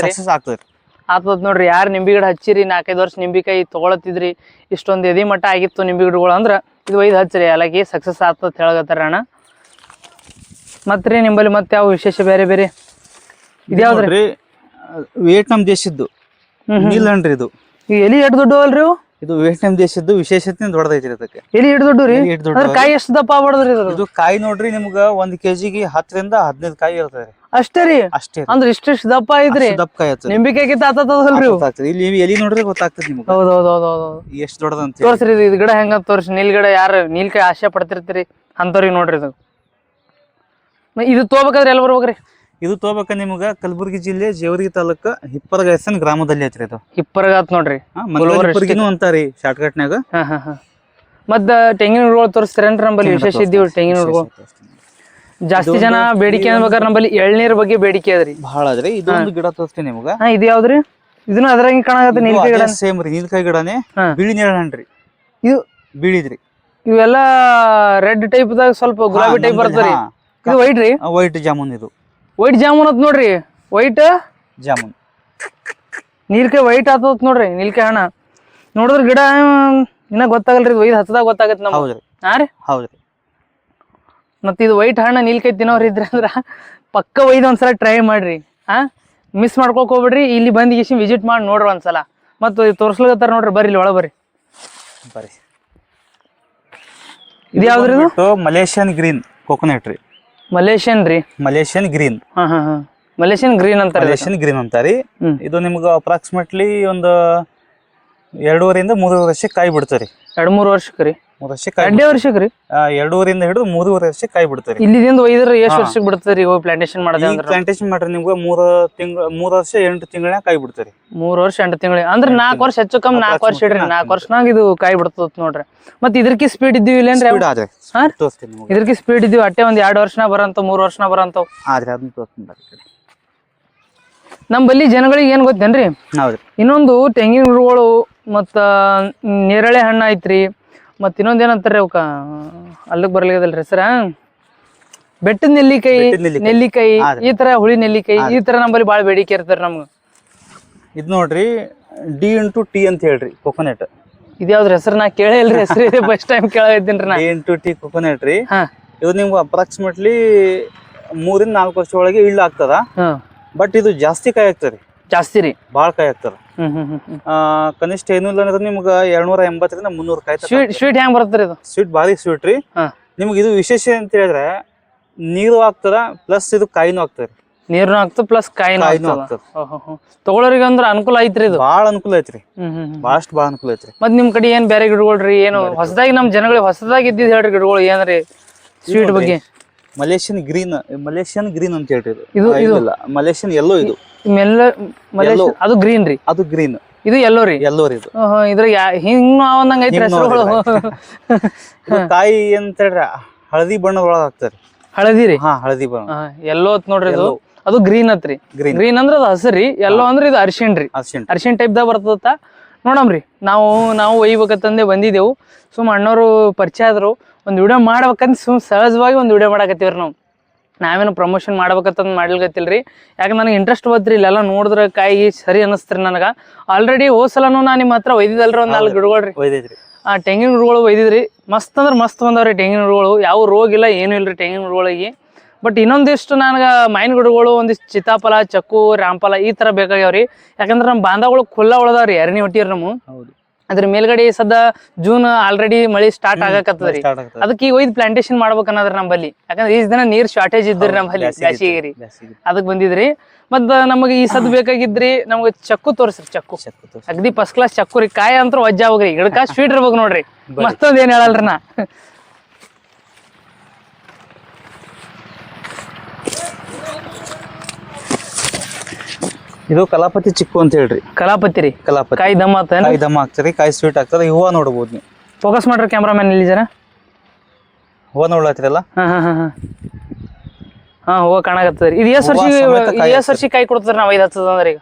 ಆಗ್ತದ ನೋಡ್ರಿ. ಯಾರು ನಿಂಬಿ ಗಿಡ ಹಚ್ಚಿರಿ 4-5 ವರ್ಷ ನಿಂಬಿಕಾಯಿ ತಗೊಳತಿದ್ರಿ, ಇಷ್ಟೊಂದು ಎದಿ ಮಟ್ಟ ಆಗಿತ್ತು ನಿಂಬಿ ಗಿಡಗಳು ಅಂದ್ರ ಇದು ಒಯ್ದು ಹಚ್ಚಿರಿ. ಏಲಕ್ಕಿ ಸಕ್ಸಸ್ ಆಗ್ತದ ಹೇಳಕತ್ತಾರ ಅಣ್ಣ. ಮತ್ರಿ ನಿಂಬಲ್ಲಿ ಮತ್ತೆ ಯಾವ ವಿಶೇಷ ಬೇರೆ ಬೇರೆ? ಇದ್ಯಾವ್ದ್ರಿ? ವಿಯೆಟ್ನಾಂ ದೇಶದ್ದು ನೀಲಹಣ್ಣ್ರಿ. ಇದು ಎಲಿ ಎಷ್ಟು ದೊಡ್ಡವಲ್ರಿ? ಇದು ವಿಯೆಟ್ನಾಂ ದೇಶದ್ದು ವಿಶೇಷತೆ ದೊಡ್ಡದೈತ್ರಿ. ಅದಕ್ಕೆ ಎಲಿ ಎಷ್ಟು ದೊಡ್ಡವ್ರಿ? ಕಾಯಿ ಎಷ್ಟು ದಪ್ಪ ಆಗ್ಬಾರ್ದ್ರಿ? ಇದು ಕಾಯಿ ನೋಡ್ರಿ ನಿಮ್ಗ 1 kg 10 ರಿಂದ 15 ಕಾಯಿ ಇರ್ತದೆ ಅಷ್ಟೇ ರೀ. ಅಷ್ಟೇ ಅಂದ್ರೆ ಇಷ್ಟಿಷ್ಟು ದಪ್ಪ ಐತ್ರಿ. ದಪ್ಪ ಕಾಯಿ ಆಯ್ತು. ನಿಂಬಿಕಾಯಿ ಆತದಲ್ರಿ? ಇಲ್ಲಿ ಎಲಿ ನೋಡ್ರಿ ಗೊತ್ತಾಗ್ತದೆ ನಿಮ್ಗೆ. ಹೌದೌದೌದು. ಎಷ್ಟು ದೊಡ್ಡದಂತ ತೋರ್ಸ್ರಿ. ಇದು ಗಿಡ ಹೆಂಗ ತೋರ್ಸಿ. ನೀಲ್ಗಿಡ ಯಾರು ನೀಲ್ಕಾಯಿ ಆಸೆ ಪಡ್ತಿರ್ತೀರಿ ಅಂತವ್ರಿಗೆ ನೋಡ್ರಿ. ಇದು ತಗೋಬೇಕಾದ್ರೆ ಎಲ್ಲಿ ಬರ್ಬೇಕ್ರಿ? ಇದು ತಗೋಬೇಕ ನಿಮ್ಗ ಕಲಬುರಗಿ ಜಿಲ್ಲೆ ಜೇವರ್ಗಿ ತಾಲೂಕ ಹಿಪ್ಪರಗಾಸನ್ ಗ್ರಾಮದಲ್ಲಿ ಐತ್ರಿ. ಇದು ಹಿಪ್ಪರಗಾತ್ ನೋಡ್ರಿ. ಅಂತಾರಿ ಶಾರ್ಟ್ ಕಟ್ ನಾಗ. ಮತ್ತ ತೆಂಗಿನ ಗಿಡಗಳು ತೋರಿಸ್ತಾರೇನ್ರಿ? ನಮ್ಮಲ್ಲಿ ವಿಶೇಷ ಇದ್ದೀವಿ ತೆಂಗಿನ ಗಿಡಗಳು. ಜಾಸ್ತಿ ಜನ ಬೇಡಿಕೆ ಅನ್ಬೇಕಾದ್ರೆ ನಮ್ಮಲ್ಲಿ ಎಳ್ನೀರ್ ಬಗ್ಗೆ ಬೇಡಿಕೆ ಅದ್ರಿ ಬಹಳ ಅದ್ರಿ. ಇದೊಂದು ಗಿಡ ತೋರಿಸ್ತೀನಿ ನಿಮ್ಗ. ಇದು ಯಾವ್ದ್ರಿ? ಇದನ್ನ ಅದ್ರಾಗ ಕಾಣಕತ್ತೆ ನೀಲ್ಕಾಯಿ ಗಿಡ. ಸೇಮ್ ರೀ, ನೀಲ್ಕಾಯಿ ಗಿಡನೇ. ಬಿಳಿ ನೇರಳೆ ಹಣ್ಣ್ರಿ. ಇದು ಬಿಳಿದ್ರಿ. ಇವೆಲ್ಲ ರೆಡ್ ಟೈಪ್ ದಾಗ ಸ್ವಲ್ಪ ಗುಲಾಬಿ ಟೈಪ್ ಬರ್ತದ್ರಿ. ಇದು ವೈಟ್ ರೀ? ವೈಟ್ ಜಾಮೂನ್. ಇದು ವೈಟ್ ಜಾಮೂನ್ ಅಂತ ನೋಡ್ರಿ. ವೈಟ್ ಜಾಮೂನ್ ನೀಲ್ಕಾಯಿ ವೈಟ್ ಆತದ ನೋಡ್ರಿ. ನೀಲ್ಕಾಯಿ ಹಣ್ಣ ನೋಡಿದ್ರ ಗಿಡ ಇನ್ನ ಗೊತ್ತಾಗಲ್ರಿ. ಒಯ್ದು ಹಚ್ಚದಾಗ ಗೊತ್ತಾಗತ್ತೆ ನಮ್ಗೆ. ಹಾ ರೀ? ಹೌದ್ರಿ. ಮತ್ತ ಇದು ವೈಟ್ ಹಣ್ಣ ನೀಲ್ಕಾಯಿ ತಿನ್ನೋರ್ ಇದ್ರ ಅಂದ್ರ ಪಕ್ಕ ಒಯ್ದು ಒಂದ್ಸಲ ಟ್ರೈ ಮಾಡ್ರಿ. ಮಿಸ್ ಮಾಡ್ಕೊಕ್ ಹೋಗ್ಬಿಡ್ರಿ. ಇಲ್ಲಿ ಬಂದ್ ಇಷ್ಟು ವಿಸಿಟ್ ಮಾಡಿ ನೋಡ್ರಿ ಒಂದ್ಸಲ. ಮತ್ತ ತೋರ್ಸ್ಲಕತ್ತಾರ ನೋಡ್ರಿ. ಬರ್ರಿ ಇಲ್ಲಿ ಒಳಗ್ ಬರ್ರಿ. ಇದು ಯಾವ್ದ್ರಿ? ಮಲೇಷಿಯನ್ ಗ್ರೀನ್ ಕೋಕೋನಟ್ ರೀ. ಮಲೇಷಿಯನ್ ರೀ? Malaysian green. ಮಲೇಷಿಯನ್ ಗ್ರೀನ್ ಅಂತ. ಮಲೇಷಿಯನ್ ಗ್ರೀನ್ ಅಂತಾರಿ. ಇದು ನಿಮ್ಗ ಅಪ್ರಾಕ್ಸಿಮೇಟ್ಲಿ ಒಂದು 2.5 ರಿಂದ 3 ವರ್ಷ ಕಾಯಿ ಬಿಡ್ತಾರಿ. 2-3 ವರ್ಷಕ್ಕೆ ರೀ? 3 ವರ್ಷಕ್ಕೆ. 2 ವರ್ಷಕ್ಕೆ ರೀ? 2.5 ರಿಂದ ಹಿಡಿದು 3 ವರ್ಷ ಕಾಯಿ ಬಿಡ್ತಾರಿ. ಇಲ್ಲಿಂದ ಒಯ್ದ್ರ ಎಷ್ಟು ವರ್ಷಕ್ಕೆ ಬಿಡ್ತಾರಿ ಪ್ಲಾಂಟೇಶನ್ ಮಾಡೋದು? ಪ್ಲಾಂಟೇಶನ್ ಮಾಡ್ರಿ ನಿಮ್ಗೆ 3 ವರ್ಷ 8 ತಿಂಗಳ ಕಾಯಿ ಬಿಡ್ತಾರಿ. 3 ವರ್ಷ 8 ತಿಂಗಳ ಅಂದ್ರೆ 4 ವರ್ಷ ಹೆಚ್ಚು ಕಮ್ಮಿ 4 ವರ್ಷ ಇಡ್ರಿ. 4 ವರ್ಷನಾಗ ಇದು ಕಾಯಿ ಬಿಡ್ತದ ನೋಡ್ರಿ. ಮತ್ ಇದ್ರಕಿ ಸ್ಪೀಡ್ ಇದ್ದೀವಿ ಇಲ್ಲೇನ್ರಿ? ಇದ್ರಕಿ ಸ್ಪೀಡ್ ಇದ್ದೀವಿ ಅಟ್ಟೆ ಒಂದ್ 2 ವರ್ಷನ ಬರಂತ 3 ವರ್ಷನ ಬರಂತ. ನಮ್ ಬಲ್ಲಿ ಜನಗಳಿಗೆ ಏನ್ ಗೊತ್ತೇನ್ರಿ? ಇನ್ನೊಂದು ತೆಂಗಿನ ಗಿಡಗಳು ಮತ್ತ ನೇರಳೆ ಹಣ್ಣು ಐತ್ರಿ. ಮತ್ ಇನ್ನೊಂದ್ ಏನಂತಾರ ಅವಕ್ಕ ಅಲ್ಲಕ್ ಬರ್ಲಿಕ್ಕದಲ್ರಿ ಹೆಸರ? ಬೆಟ್ಟದ ನೆಲ್ಲಿಕಾಯಿ ಈ ತರ ಹುಳಿ ನೆಲ್ಲಿಕಾಯಿ ಈ ತರ ನಮ್ಮಲ್ಲಿ ಬಾಳ ಬೇಡಿಕೆ ಇರ್ತಾರ ನಮ್ಗ. ಇದ್ ನೋಡ್ರಿ D&T ಅಂತ ಹೇಳ್ರಿ ಕೋಕೋನಟ್. ಇದ್ಯಾವ್ದ್ರ ಹೆಸರು? ನಾ ಕೇಳೇ ಇಲ್ರಿ ಹೆಸರು. ಇದೆ ಫಸ್ಟ್ ಟೈಮ್ ಕೇಳಾಕತ್ತೀನ್ರಿ ನಾ. D&T ಕೋಕೋನಟ್ ರೀ. ಇದು ನಿಮ್ಗೆ ಅಪ್ರಾಕ್ಸಿಮೇಟ್ಲಿ 3 ರಿಂದ 4 ವರ್ಷ ಒಳಗೆ ಇಳ್ಳು ಆಗ್ತದ. ಬಟ್ ಇದು ಜಾಸ್ತಿ ಕಾಯಿ ಆಗ್ತದೆ. ಜಾಸ್ತಿ ರೀ? ಬಾಳ ಕಾಯಿ ಆಗ್ತದ. ಕನಿಷ್ಠ ಏನಿಲ್ಲ ಅಂದ್ರೆ ನಿಮ್ಗ 280 ರಿಂದ 300 ಕಾಯಿ. ಸ್ವೀಟ್ ಹೆಂಗ್ ಬರ್ತದ್ರಿ ಇದು? ಸ್ವೀಟ್ ಭಾರಿ ಸ್ವೀಟ್ ರೀ. ನಿಮ್ಗೆ ಇದು ವಿಶೇಷ ಅಂತ ಹೇಳಿದ್ರೆ ನೀರು ಆಗ್ತದ ಪ್ಲಸ್ ಇದು ಕಾಯಿನೂ ಆಗ್ತದೆ. ನೀರ್ನು ಆಗ್ತದ ಪ್ಲಸ್ ಕಾಯಿನೂ ಆಗ್ತದ. ತಗೊಳ್ಳೋರಿಗೆ ಅಂದ್ರ ಅನುಕೂಲ ಐತ್ರಿ ಇದು. ಬಾಳ ಅನುಕೂಲ ಐತ್ರಿ, ಬಹಳಷ್ಟು ಬಾಳ ಅನುಕೂಲ ಐತ್ರಿ. ಮತ್ ನಿಮ್ ಕಡೆ ಏನ್ ಬೇರೆ ಗಿಡಗಳ್ರಿ ಏನು ಹೊಸದಾಗಿ ನಮ್ ಜನಗಳಿಗೆ ಹೊಸದಾಗಿ ಇದ್ದಿದ್ ಹೇಳ್ರಿ ಗಿಡಗಳು ಏನ್ರಿ ಸ್ವೀಟ್ ಬಗ್ಗೆ? ಮಲೇಷಿಯನ್ ಗ್ರೀನ್ ಅಂತ ಹೇಳ್ರಿ ಇದು. ಇಲ್ಲ ಮಲೇಷಿಯನ್ ಎಲ್ಲೋ ಇದು. ಅದು ಗ್ರೀನ್ ರೀ, ಅದು ಗ್ರೀನ್, ಇದು ಎಲ್ಲೋ ರೀ. ಎಲ್ಲೋ ರೀ ಇದು. ಇದ್ರ ಹಿಂಗ್ ಒಂದಂಗ ಐತ್ರಿ ಹೆಸರುಗಳು. ಕಾಯಿ ಅಂತ ಹೇಳ್ರಿ ಹಳದಿ ಬಣ್ಣದೊಳಗ ಹಾಕ್ತಾರಿ. ಹಳದಿ ರೀ? ಹಾ ಹಳದಿ ಬಣ್ಣ. ಎಲ್ಲೋ ಅತ್ ನೋಡ್ರಿ ಇದು. ಅದು ಗ್ರೀನ್ ಅತ್ರಿ. ಗ್ರೀನ್ ಅಂದ್ರ ಅದು ಹಸರಿ, ಎಲ್ಲೋ ಅಂದ್ರ ಇದು ಅರಿಶಿಣ್ ರೀ. ಅರಿಶಿಣ್ ಟೈಪ್ ದಾಗ ಬರ್ತದ. ನೋಡಮ್ರಿ, ನಾವು ಒಯ್ಬೇಕಂತಂದೆ ಬಂದಿದ್ದೆವು. ಅಣ್ಣವ್ರು ಪರಿಚಯ ಆದ್ರು, ಒಂದ್ ವಿಡಿಯೋ ಮಾಡ್ಬೇಕಂತ ಸಹಜವಾಗಿ ಒಂದ್ ವಿಡಿಯೋ ಮಾಡಾಕತ್ತೀವ್ರಿ ನಾವು. ನಾವೇನು ಪ್ರಮೋಷನ್ ಮಾಡ್ಬೇಕಂತಂದ್ ಮಾಡ್ಲಿಕತ್ತಿಲ್ರಿ. ಯಾಕಂದ್ರೆ ನನಗೆ ಇಂಟ್ರೆಸ್ಟ್ ಬತ್ರಿ ಇಲ್ಲೆಲ್ಲ ನೋಡಿದ್ರ ಕಾಯಿ ಸರಿ ಅನಸ್ತ್ರಿ ನನಗ. ಆಲ್ರೆಡಿ ಹೋದ್ಸಲನು ನಾ ನಿಮ್ಮ ಹತ್ರ ಒಯ್ದಿದ್ದಲ್ರಿ ಒಂದ್ 4 ಗಿಡಗಳ್ರಿ. ಆ ತೆಂಗಿನ ಗಿಡಗಳು ಒಯ್ದಿದ್ರಿ. ಮಸ್ತ್ ಅಂದ್ರ ಮಸ್ತ್ ಬಂದವ್ರಿ ತೆಂಗಿನ ಗಿಡಗಳು. ಯಾವ ರೋಗ ಇಲ್ಲ ಏನು ಇಲ್ರಿ ತೆಂಗಿನ ಗಿಡಗಳಿಗೆ. ಬಟ್ ಇನ್ನೊಂದಿಷ್ಟು ನನಗೆ ಮಾವಿನ ಗಿಡಗಳು, ಒಂದಿಷ್ಟು ಚಿತ್ತಾಫಲ, ಚಕ್ಕು, ರಾಮಫಲ ಈ ತರ ಬೇಕಾಗ್ಯಾವ್ರಿ. ಯಾಕಂದ್ರೆ ನಮ್ಮ ಬಾಂಧವಗಳು ಖುಲ್ಲಾ ಉಳದಾವ್ರಿ, ಎರಡನೇ ಹೊಟ್ಟಿರಿ ನಮ್ಮ. ಅದ್ರ ಮೇಲ್ಗಡೆ ಸದ ಜೂನ್ ಆಲ್ರೆಡಿ ಮಳಿ ಸ್ಟಾರ್ಟ್ ಆಗಾಕತ್ತದ್ರಿ. ಅದಕ್ಕೆ ಈಗ ಒಯ್ದು ಪ್ಲಾಂಟೇಶನ್ ಮಾಡ್ಬೇಕನ್ನದ್ರಿ ನಮ್ಮಲ್ಲಿ. ಯಾಕಂದ್ರೆ ಈ ದಿನ ನೀರ್ ಶಾರ್ಟೇಜ್ ಇದ್ರಿ ನಮ್ಮಲ್ಲಿ, ಬ್ಯಾಸಿಗೆ. ಅದಕ್ ಬಂದಿದ್ರಿ. ಮತ್ ನಮಗೆ ಈ ಸದ್ ಬೇಕಾಗಿದ್ರಿ, ನಮ್ಗೆ ಚಕ್ಕು ತೋರಿಸ್ರಿ. ಚಕ್ಕು ಅಗದಿ ಫಸ್ಟ್ ಕ್ಲಾಸ್ ಚಕ್ಕು ರೀ. ಕಾಯಿ ಅಂತೂ ವಜ್ಜ ಹೋಗ್ರಿ, ಗಿಡಕ ಸ್ವೀಟ್ ಇರ್ಬೇಕು ನೋಡ್ರಿ. ಮತ್ತೊಂದ್ ಏನ್ ಹೇಳಲ್ರಿ ನಾ. ಇದು ಕಲಾಪತಿ ಚಿಕ್ಕು ಅಂತ ಹೇಳ್ರಿ. ಕಲಾಪತಿ ರೀ. ಕಲಾಪತಿ ಕಾಯಿ ದಮ್ ಆಗ್ತದೆ, ಕಾಯಿ ಸ್ವೀಟ್ ಆಗ್ತದೆ. ಹೂವ ನೋಡ್ಬೋದು ನೀವು. ಫೋಕಸ್ ಮಾಡ್ರಿ ಕ್ಯಾಮ್ರಾಮನ್ ಇಲ್ಲಿ ಜನ. ಹೂವ ನೋಡ್ಲತ್ತಿರಲ್ಲ? ಹಾ ಹೂವ ಕಾಣಕತ್ತದ್ರಿ. ಇದು ಎಸ್ ವರ್ಷಿ ಕಾಯಿ ಕೊಡ್ತಾರ ನಾವ್ 5 ಹತ್ತದ ಅಂದ್ರೆ? ಈಗ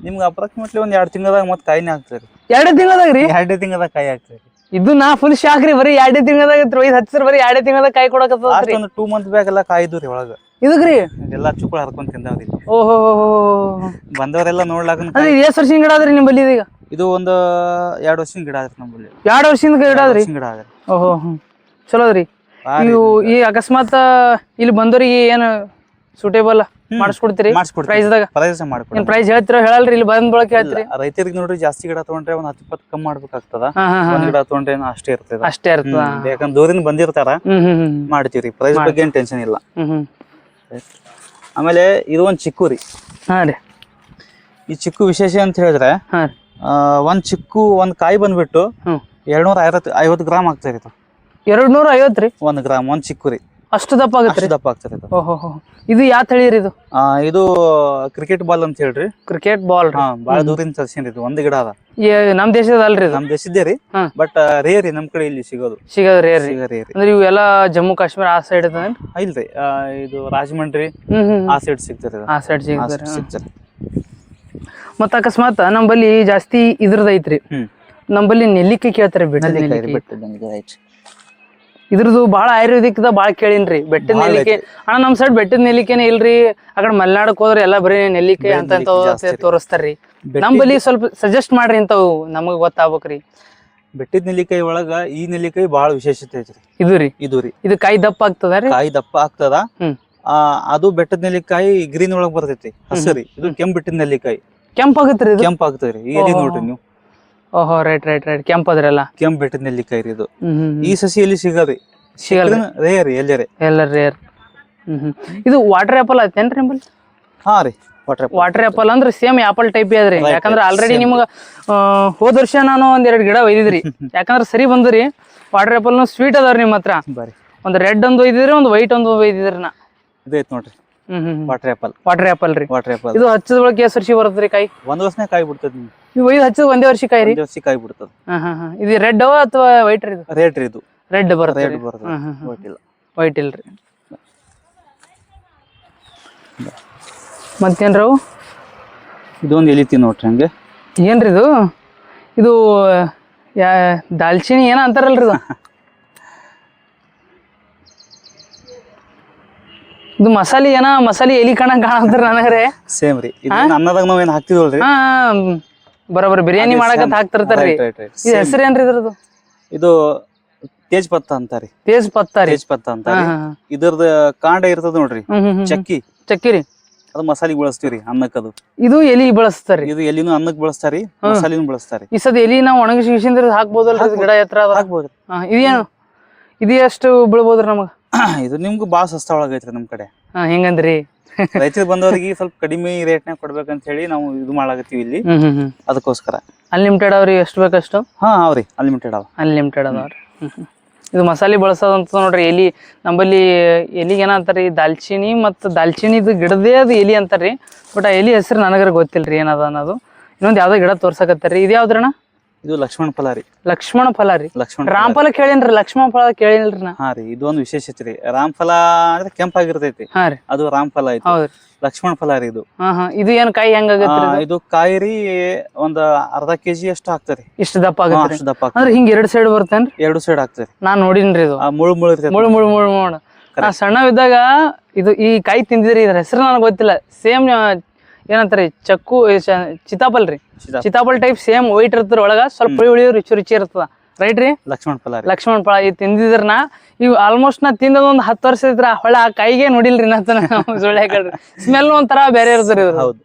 ನಿಮ್ಗೆ ಅಪ್ರಾಕ್ಸಿಮೇಟ್ಲಿ ಒಂದ್ 2 ತಿಂಗಳದಾಗ ಮತ್ತೆ ಕಾಯಿನೇ ಆಗ್ತದೆ. 2 ತಿಂಗಳದಾಗ ರೀ? 2 ತಿಂಗಳದಾಗ ಕಾಯಿ ಆಗ್ತದೆ. ಇದು ನಾ ಫುಲ್ ಶಾಕ್ ರೀ. ಬರೀ 2 ತಿಂಗಳದಾಗ 5 ಹತ್ತಿರ ಬರೀ 2 ತಿಂಗಳದಾಗ ಕಾಯಿ ಕೊಡಕತ್ತದ್ರಿ. ಒಂದು 2 ಮಂತ್ ಬ್ಯಾಕ್ ಎಲ್ಲ ಕಾಯಿದು ರೀ ಒಳಗ. ಇದಕ್ರಿ ಎಲ್ಲಾ ಚುಕ್ಕಳ ಹರ್ಕೊಂಡ್ ತಿಂದಾವ್ರಿ. ಓಹೋ, ಬಂದವರೆಲ್ಲ ನೋಡ್ಲಾಕ. ಎಷ್ಟ್ ವರ್ಷದ ಗಿಡ ಆದ್ರಿ ನಿಮ್ಮಲ್ಲಿ ಈಗ? ಇದು ಒಂದು 2 ವರ್ಷದ ಗಿಡ ಆದ್ರಿ ನಮ್ಮಲ್ಲಿ. 2 ವರ್ಷದ ಗಿಡ ಆದ್ರಿ? ಓಹೋ, ಚಲೋ ಅದ್ರಿ. ನೀವು ಈ ಅಕಸ್ಮಾತ್ ಇಲ್ಲಿ ಬಂದವ್ರಿಗೆ ಏನು ಸೂಟೇಬಲ್ ಮಾಡಿಸ್ಕೊಡ್ತೀರಿ? ಪ್ರೈಸ್ ಹೇಳ್ತಿರೋ ಹೇಳಲ್ರಿ? ಇಲ್ಲಿ ಬಂದ್ ಬಳಕೆ ಹೇಳ್ತೀರಿ? ರೈತರಿಗೆ ನೋಡ್ರಿ, ಜಾಸ್ತಿ ಗಿಡ ತಗೊಂಡ್ರೆ ಒಂದ್ 10-20 ಕಮ್ಮಿ ಮಾಡ್ಬೇಕಾಗ್ತದ. ಒಂದ್ ಗಿಡ ತಗೊಂಡ್ರೆ ಅಷ್ಟೇ ಇರ್ತದ. ಯಾಕಂದ್ರೆ ದೂರಿಂದ ಬಂದಿರ್ತಾರ, ಮಾಡ್ತೀವ್ರಿ. ಪ್ರೈಸ್ ಬಗ್ಗೆ ಏನ್ ಟೆನ್ಷನ್ ಇಲ್ಲ. ಆಮೇಲೆ ಇದು ಒಂದ್ ಚಿಕ್ಕು ರೀ. ಈ ಚಿಕ್ಕು ವಿಶೇಷ ಅಂತ ಹೇಳಿದ್ರೆ, ಒಂದ್ ಚಿಕ್ಕು ಒಂದ್ ಕಾಯಿ ಬಂದ್ಬಿಟ್ಟು 250 ಗ್ರಾಮ್ ಆಗ್ತದೆ. 250 ರೀ? 1 ಗ್ರಾಮ್ ಒಂದ್ ಚಿಕ್ಕು ರೀ. ಅಷ್ಟು ದಪ್ಪ ಆಗುತ್ತೆ? ದಪ್ಪ ಆಗ್ತದೆ. ಇದು ಯಾವ ತಳಿ ರೀ ಇದು? ಇದು ಕ್ರಿಕೆಟ್ ಬಾಲ್ ಅಂತ ಹೇಳ್ರಿ. Cricket ball? ಬಾಳ ದೂರಿಂದ ತರ್ಸಿನ್ರಿ. ಇದು ಒಂದ್ ಗಿಡ ಅದ. ನಮ್ ದೇಶದ ಅಲ್ರಿ? ನಮ್ ದೇಶದ್ದೇ ರೀ, ಬಟ್ ರೇರ್ ರೀ ನಮ್ ಕಡೆ ಇಲ್ಲಿ ಸಿಗೋದು. ರೇರ್ ಅಂದ್ರೆ ಇವೆಲ್ಲ ಜಮ್ಮು ಕಾಶ್ಮೀರ ಆ ಸೈಡ್ ಇಲ್ರಿ. ಇದು ರಾಜಮಂಡ್ರಿ ಆ ಸೈಡ್ ಸಿಗ್ತದೆ. ಆ ಸೈಡ್ ಸಿಗ್ತಾರೆ. ಮತ್ತ ಅಕಸ್ಮಾತ್ ನಂಬಲ್ಲಿ ಜಾಸ್ತಿ ಇದ್ರದ ಐತ್ರಿ. ನಂಬಲ್ಲಿ ನೆಲ್ಲಿಕಾಯಿ ಕೇಳ್ತಾರೆ. ಇದ್ರದ್ದು ಬಾಳ ಆಯುರ್ವೇದಿಕ್ ಬಾಳ ಕೇಳಿನ್ರಿ. ಬೆಟ್ಟದ ನೆಲ್ಲಿಕಾಯಿ ಅಣ್ಣ ನಮ್ ಸೈಡ್ ಬೆಟ್ಟದ ನೆಲ್ಲಿಕಾಯಿನೇ ಇಲ್ರಿ. ಆ ಕಡೆ ಮಲೆನಾಡಕ್ ಹೋದ್ರೆ ಎಲ್ಲಾ ಬರೀ ನೆಲ್ಲಿಕಾಯಿ ಅಂತ ತೋರಿಸ್ತಾರ್ರಿ. ನಮ್ಮಲ್ಲಿ ಸ್ವಲ್ಪ ಸಜೆಸ್ಟ್ ಮಾಡ್ರಿ ಇಂತಾವು, ನಮಗ್ ಗೊತ್ತಾಗ್ಬೇಕ್ರಿ. ಬೆಟ್ಟದ ನೆಲ್ಲಿಕಾಯಿ ಒಳಗ ಈ ನೆಲ್ಲಿಕಾಯಿ ಬಹಳ ವಿಶೇಷತೆ ಐತ್ರಿ. ಇದು ರೀ ಇದು ಕಾಯಿ ದಪ್ಪ ಆಗ್ತದ ರೀ? ಕಾಯಿ ದಪ್ಪ ಆಗ್ತದ. ಅದು ಬೆಟ್ಟದ ನೆಲ್ಲಿಕಾಯಿ ಗ್ರೀನ್ ಒಳಗ್ ಬರ್ತೈತಿ, ಹಸರಿ. ಇದು ಕೆಂಪ್ ಬೆಟ್ಟದ ನೆಲ್ಲಿಕಾಯಿ ಕೆಂಪಾಗತ್ರಿ? ಕೆಂಪ್ ಆಗ್ತದ್ರಿ. ಈಗ ನೋಡ್ರಿ ನೀವು. ಓಹೋ, ರೈಟ್ ರೈಟ್ ರೈಟ್. ಕೆಂಪ್ ಅದ್ರಲ್ಲ? ಕೆಂಪ್ ಬೆಟ್ಟದ ನೆಲ್ಲಿಕಾಯಿ ರೀ ಇದು. ಈ ಸಸಿಯಲ್ಲಿ ಸಿಗದ್ರಿ? ಸಿಗಲ್ಲ, ರೇರ್. ಎಲ್ಲ ರೇರ್. ಇದು ವಾಟರ್ ಆಪಲ್ ಐತೇನ್ರಿ ನಿಮ್ಮಲ್ಲಿ? ಹಾ ರೀ, ವಾಟರ್ ಆಪಲ್ ಅಂದ್ರೆ ಸೇಮ್ ಆಪಲ್ ಟೈಪ್ ಅದ್ರಿ. ಯಾಕಂದ್ರೆ ಆಲ್ರೆಡಿ ನಿಮ್ಗ ಹೋದ ವರ್ಷ ನಾನು 1-2 ಗಿಡ ಒಯ್ದಿದ್ರಿ. ಯಾಕಂದ್ರೆ ಸರಿ ಬಂದ್ರಿ. ವಾಟರ್ ಆಪಲ್ ಸ್ವೀಟ್ ಅದಾವ್ರಿ ನಿಮ್ಮ ಹತ್ರ? ಒಂದ್ ರೆಡ್ ಒಂದು ಒಯ್ದಿದ್ರಿ, ಒಂದು ವೈಟ್ ಒಂದು ಒಯ್ದಿದ್ರಿ. ನಾ ಇದೈತ್ ನೋಡ್ರಿ ವಾಟರ್ ಆಪಲ್ ರೀ. ಇದು ಹಚ್ಚದ ಬಳಕೆ ಎಷ್ಟು ವರ್ಷ ಬರ್ತದ್ರಿ ಕಾಯಿ? 1 ವರ್ಷನೇ ಕಾಯಿ ಬಿಡ್ತದ. ನೀವು ಒಯ್ದು ಹಚ್ಚದ 1 ವರ್ಷ ಕಾಯಿ ರೀ? 1 ವರ್ಷ ಕಾಯಿ ಬಿಡ್ತದ. ಇದು ರೆಡ್ ಅಥವಾ ವೈಟ್ ರೀ? ರೇಟ್ ರೀ. ಇದು ರೆಡ್ ಬರುತ್ತೆ. ವೈಟ್ ಇಲ್ರಿ. ಮತ್ತೇನ್ರವು? ಇದೊಂದು ಎಲಿತಿ ನೋಡ್ರಿ. ಹಂಗೆ ಏನ್ರಿ ಇದು? ಇದು ದಾಲ್ಚಿನಿ ಏನ ಅಂತಾರಲ್ರಿ ಇದು? ಇದು ಮಸಾಲಿ ಎಲಿ ಕಾಣಂತಾರ ನನಗ್ರೆ. ಸೇಮ್ ರೀ. ಅನ್ನದಾಗ ನಾವ್ ಏನ್ ಹಾಕ್ತಿವಲ್ರಿ, ಬರೋಬ್ಬರಿ ಬಿರಿಯಾನಿ ಮಾಡಕಂತ ಹಾಕ್ತಿರ್ತಾರ್ರಿ. ಇದು ಹೆಸರು ಏನ್ರಿ ಇದ್ರದ್ದು? ಇದು ತೇಜ್ ಪತ್ತ ಅಂತಾರಿ. ತೇಜ್ ಪತ್ತ ಅಂತಾರಿ. ಇದ್ರದ ಕಾಂಡ ಇರ್ತದ ನೋಡ್ರಿ, ಚಕ್ಕಿ ರೀ. ಅದು ಮಸಾಲಿಗೆ ಬಳಸ್ತೀವ್ರಿ, ಅನ್ನಕ್ಕ. ಅದು ಇದು ಎಲಿ ಬಳಸ್ತಾರಿ? ಇದು ಎಲಿನೂ ಅನ್ನಕ್ ಬಳಸ್ತಾರಿ, ಮಸಾಲಿನೂ ಬಳಸ್ತಾರಿ. ಈ ಸದ ಎಲಿ ನಾವು ಒಣಗಿಸಿಂದ್ರ ಹಾಕ್ಬೋದಲ್ರಿ? ಗಿಡ ಎತ್ತರ ಹಾಕ್ಬೋದ್ರಿ. ಇದೇನು ಇದು ಎಷ್ಟು ಬೀಳ್ಬೋದ್ರಿ ನಮಗ? ಇದು ನಿಮ್ಗೂ ಬಾಳ ಸಸ್ತಾ ಒಳಗೈತ್ರಿ ನಮ್ ಕಡೆ. ಹೆಂಗಂದ್ರಿ? ರೈತರು ಬಂದವರಿಗೆ ಸ್ವಲ್ಪ ಕಡಿಮೆ ರೇಟ್ನಾಗ ಕೊಡ್ಬೇಕಂತ ಹೇಳಿ ನಾವು ಇದು ಮಾಡಾಕತ್ತೀವಿ ಇಲ್ಲಿ, ಅದಕ್ಕೋಸ್ಕರ. ಅನ್ಲಿಮಿಟೆಡ್ ಅವ್ರಿ ಎಷ್ಟು ಬೇಕಷ್ಟು? ಹಾ ಅವ್ರಿ ಅನ್ಲಿಮಿಟೆಡ್ ಅವ. ಅನ್ಲಿಮಿಟೆಡ್ ಅದಾವ್ರಿ. ಇದು ಮಸಾಲೆ ಬಳಸೋದಂತ ನೋಡ್ರಿ, ಎಲಿ ನಂಬಲ್ಲಿ ಎಲಿಗೆ ಏನಂತಾರಿ, ದಾಲ್ಚಿನಿ ಮತ್ತು ದಾಲ್ಚಿನಿದು ಗಿಡದೇ ಅದು ಎಲಿ ಅಂತಾರ್ರಿ. ಬಟ್ ಆ ಎಲಿ ಹೆಸರು ನನಗರ ಗೊತ್ತಿಲ್ರಿ ಏನದ ಅನ್ನೋದು. ಇನ್ನೊಂದು ಯಾವ್ದೋ ಗಿಡ ತೋರ್ಸಕತ್ತಾರ್ರಿ. ಇದು ಯಾವ್ದ್ರಣ? ಇದು ಲಕ್ಷ್ಮಣ ಫಲ ರೀ. ಲಕ್ಷ್ಮಣ ಫಲ ರೀ. ಲಕ್ಷ್ಮಣ ರಾಮಫಲ ಕೇಳೇನ್ರಿ, ಲಕ್ಷ್ಮಣ ಫಲ ಕೇಳಿಲ್ರಿ ನಾ. ಹಾ ರೀ, ಇದು ಒಂದು ವಿಶೇಷತೆ ರೀ. ರಾಮಫಲ ಅಂದ್ರೆ ಕೆಂಪಾಗಿರ್ತೈತಿ, ಹಾ ರೀ, ಅದು ರಾಮಫಲ ಐತಿ. ಹೌದ್ರಿ. ಲಕ್ಷ್ಮಣ ಫಲ ರೀ ಇದು. ಇದು ಏನ್ ಕಾಯಿ ಹೆಂಗಾಗತ್ರಿ? ಇದು ಕಾಯಿ ರೀ ಒಂದ್ ಅರ್ಧ ಕೆಜಿ ಅಷ್ಟು ಹಾಕ್ತಾರಿ. ಇಷ್ಟು ದಪ್ಪ ಆಗತ್ರಿ? ಅಷ್ಟು ದಪ್ಪ ಅಂದ್ರೆ ಹಿಂಗ್ ಎರಡ್ ಸೈಡ್ ಬರ್ತೇನ್ರಿ? ಎರಡು ಸೈಡ್ ಹಾಕ್ತಾರಿ. ನಾನ್ ನೋಡಿನ್ರಿ ಇದು. ಮುಳು ಮುಳು ಇರ್ತೈತಿ. ಮುಳು ಮುಳು ಮುಳು ಮುಳು. ನಾ ಸಣ್ಣವಿದ್ದಾಗ ಇದು ಈ ಕಾಯಿ ತಿಂದಿದ್ರಿ, ಇದ್ರ ಹೆಸರು ನನಗೆ ಗೊತ್ತಿಲ್ಲ. ಸೇಮ್ ಏನಂತಾರಿ, ಚಕ್ಕು ಚಿತಾಪಲ್ ರೀ. ಚಿತಾಪಲ್ ಟೈಪ್ ಸೇಮ್ ವೈಟ್ ಇರ್ತದ, ಒಳಗ ಸ್ವಲ್ಪ ಹುಳಿ ಹುಳಿ ರುಚಿ ರುಚಿ ಇರ್ತದ. ರೈಟ್ ರೀ? ಲಕ್ಷ್ಮಣ ಫಲ. ಲಕ್ಷ್ಮಣ ಫಲ ಇದು ತಿಂದಿದ್ರನ ಇವ್ ಆಲ್ಮೋಸ್ಟ್ ನಾ ತಿಂದದ ಒಂದ್ 10 ವರ್ಷ ಇದ್ರ ಹೊಳ ಆ ಕಾಯಿಗೆ ನೋಡಿಲ್ರಿ ನಾ. ಸುಳ್ಳು ಹೇಳ್ರಿ, ಸ್ಮೆಲ್ ಒಂಥರ ಬೇರೆ ಇರ್ತದ್ರಿ ಇದು. ಹೌದು,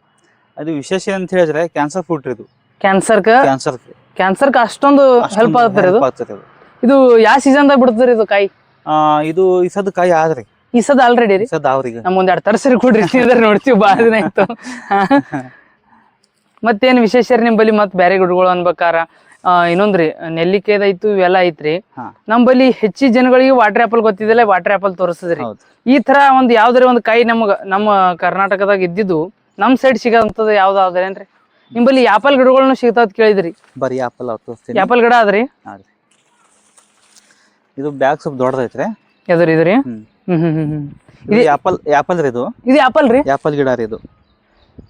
ಅದು ವಿಶೇಷ ಅಂತ ಹೇಳಿದ್ರೆ ಕ್ಯಾನ್ಸರ್ ಫ್ರೂಟ್ ಇದು. ಕ್ಯಾನ್ಸರ್ ಅಷ್ಟೊಂದು ಹೆಲ್ಪ್ ಆಗ್ತದೆ ಇದು. ಇದು ಯಾವ ಸೀಸನ್ ದಾಗ ಬಿಡ್ತದ್ರಿ ಇದು ಕಾಯಿ? ಇದು ಈ ಸದ್ ಕಾಯಿ ಆದ್ರಿ, ಈ ಸದ್ ಆಲ್ರೆಡಿ ರೀ. ನಮ್ ಒಂದ್ 2 ತರ್ಸರಿ ಕೊಡ್ರಿ, ನೋಡ್ತೀವಿ ಬಾಳ ದಿನ ಆಯ್ತು. ಮತ್ತೇನ್ ವಿಶೇಷ ರೀ ನಿಮ್ ಬಲಿ? ಮತ್ ಬೇರೆ ಗಿಡಗಳು ಅನ್ಬೇಕಾರ ಇನ್ನೊಂದ್ರಿ, ನೆಲ್ಲಿಕಾಯ್ದಾಯ್ತು, ಇವೆಲ್ಲ ಐತ್ರಿ. ನಮ್ ಬಲಿ ಹೆಚ್ಚಿನ ಜನಗಳಿಗೆ ವಾಟರ್ ಆಪಲ್ ಗೊತ್ತಿದ್ದಲ್ಲ, ವಾಟರ್ ಆಪಲ್ ತೋರಿಸ್ತದ್ರಿ. ಈ ತರ ಒಂದ್ ಯಾವ್ದಾರ ಒಂದ್ ಕಾಯಿ ನಮ್ಮ ಕರ್ನಾಟಕದಾಗ ಇದ್ದಿದ್ದು ನಮ್ ಸೈಡ್ ಸಿಗಂತದ ಯಾವ್ದಾದ್ರೇನ್ರಿ? ನಿಂಬಲ್ಲಿ ಆಪಲ್ ಗಿಡಗಳನ್ನ ಸಿಗ್ತಾವ ಕೇಳಿದ್ರಿ? ಬರೀ ಆಪಲ್ ಆಪಲ್ ಗಿಡ ಅದ್ರಿ. ಇದು ಬ್ಯಾಗ್ ಸ್ವಲ್ಪ ದೊಡ್ಡದೈತ್ರಿ. ಯಾವ್ದ್ರಿ ಇದ್ರಿ? ಇದು ಆಪಲ್ ರೀ. ಇದು ಆಪಲ್ ರೀ? ಆಪಲ್ ಗಿಡ ರೀ ಇದು.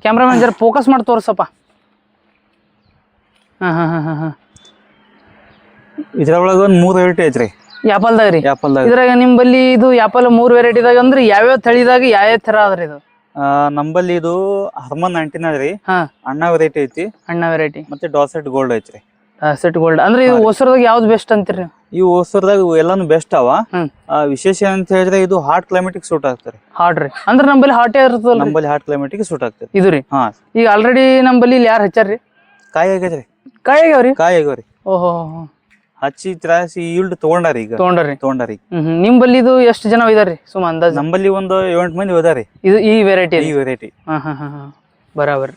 ಕ್ಯಾಮ್ರಾಮನ್ ಜರ ಫೋಕಸ್ ಮಾಡಿ ತೋರ್ಸಪ್ಪ. ಇದ್ರೊಳಗ ಒಂದ್ 3 ವೆರೈಟಿ ಐತ್ರಿ ಆಪಲ್ದಾಗ ರೀ. ಇದ್ರಾಗ ನಿಂಬಲ್ಲಿ ಇದು ಆಪಲ್ 3 ವೆರೈಟಿದಾಗ ಅಂದ್ರೆ ಯಾವ್ಯಾವ ತಳಿದಾಗ ಯಾವ್ಯಾವ ತರ ಅದ್ರಿ ಇದು? ನಂಬಲ್ಲಿ ಇದು ಹರ್ಮನ್ 19 ಅದ್ರಿ. ಅಣ್ಣ ವೆರೈಟಿ ಐತಿ. ಅಣ್ಣ ವೆರೈಟಿ ಮತ್ತೆ ಡಾಸೆಟ್ ಗೋಲ್ಡ್ ಐತ್ರಿ. ಡಾಸೆಟ್ ಗೋಲ್ಡ್ ಅಂದ್ರೆ ಇದು ಹೊಸರದಾಗ ಯಾವ್ದು ಬೆಸ್ಟ್ ಅಂತೀರಿ? ಈ ಹೊಸರದಾಗ ಎಲ್ಲಾನು ಬೆಸ್ಟ್ ಅವ. ವಿಶೇಷ ಅಂತ ಹೇಳಿದ್ರೆ ಇದು ಹಾಟ್ ಕ್ಲೈಮೇಟಿಕ್ ಸೂಟ್ ಆಗ್ತಾರೆ. ಹಾಟ್ ರೀ ಅಂದ್ರೆ ನಂಬಲ್ಲಿ ಹಾಟೇ ಇರ್ತದಲ್ಲ. ನಂಬಲ್ಲಿ ಹಾಟ್ ಕ್ಲೈಮೇಟಿಕ್ ಸೂಟ್ ಆಗ್ತದೆ ಇದು ರೀ. ಈಗ ಆಲ್ರೆಡಿ ನಂಬಲ್ಲಿ ಇಲ್ಲಿ ಯಾರು ಹಚ್ಚಾರ್ರಿ? ಕಾಯಿ ಆಗೈತ್ರಿ. ಕಾಯಿ ಆಗ್ಯಾವ್ರಿ. ಓಹೋ, ಹಚ್ಚಿ ತ್ರಾಸಿ ಈಲ್ಡ್ ತಗೊಂಡಾರಿ. ಈಗ ತಗೊಂಡಾರಿ. ನಿಂಬಲ್ಲಿ ಇದು ಎಷ್ಟು ಜನ ಇದಾರ್ರಿ ಸುಮ್ಮ ಅಂದಾಜ್? ನಂಬಲ್ಲಿ ಒಂದು 7 ಮಂದಿ ಹೋದಾರಿ. ಇದು ಈ ವೆರೈಟಿ. ಬರಾಬರ್.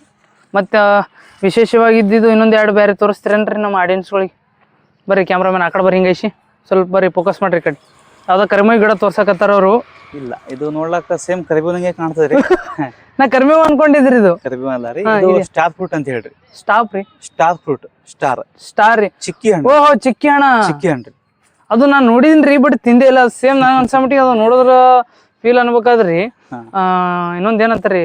ಮತ್ತ ವಿಶೇಷವಾಗಿದ್ದು ಇನ್ನೊಂದ್ 2 ಬೇರೆ ತೋರಿಸ್ತೀರೇನ್ರಿ ನಮ್ಮ ಆಡಿಯನ್ಸ್ಗಳಿಗೆ? ಬರ್ರಿ ಕ್ಯಾಮ್ರಾಮನ್ ಆ ಕಡೆ ಬರ್ರಿ, ಹಿಂಗೈಸಿ ಸ್ವಲ್ಪ ಬರ್ರಿ, ಫೋಕಸ್ ಮಾಡ್ರಿ ಕಡೆ. ಯಾವ್ದೋ ಕರಿಮೇವ್ ಗಿಡ ತೋರ್ಸಕತ್ತಾರ ಅವರು. ಇಲ್ಲ, ಇದು ನೋಡ್ಲಕ್ಕ ಸೇಮ್ ಕರಿಬೇವಂಗೆ ಕಾಣ್ತದ್ರಿ. ನಾ ಕರಿಮೇವ್ ಅನ್ಕೊಂಡಿದ್ರಿ. ಇದು ಕರಿಬೇವ್ ಅಲ್ಲ ರೀ, ಇದು ಸ್ಟಾರ್ ಫ್ರೂಟ್ ಅಂತ ಹೇಳ್ರಿ. Star fruit. ಸ್ಟಾರ್ ರೀ. ಚಿಕ್ಕಿ ಹಣ್ಣು. ಓಹೋ, ಚಿಕ್ಕಿ ಹಣ್ಣು. ಅದು ನಾನ್ ನೋಡಿದ್ರಿ, ಬಟ್ ತಿಂದೇ ಇಲ್ಲ. ಸೇಮ್ ನಾನ್ ಅನ್ಸಮಟ್ಟಿಗೆ ಅದು ನೋಡಿದ್ರ ಫೀಲ್ ಅನ್ಬೇಕಾದ್ರಿ. ಇನ್ನೊಂದ್ ಏನಂತಾರಿ,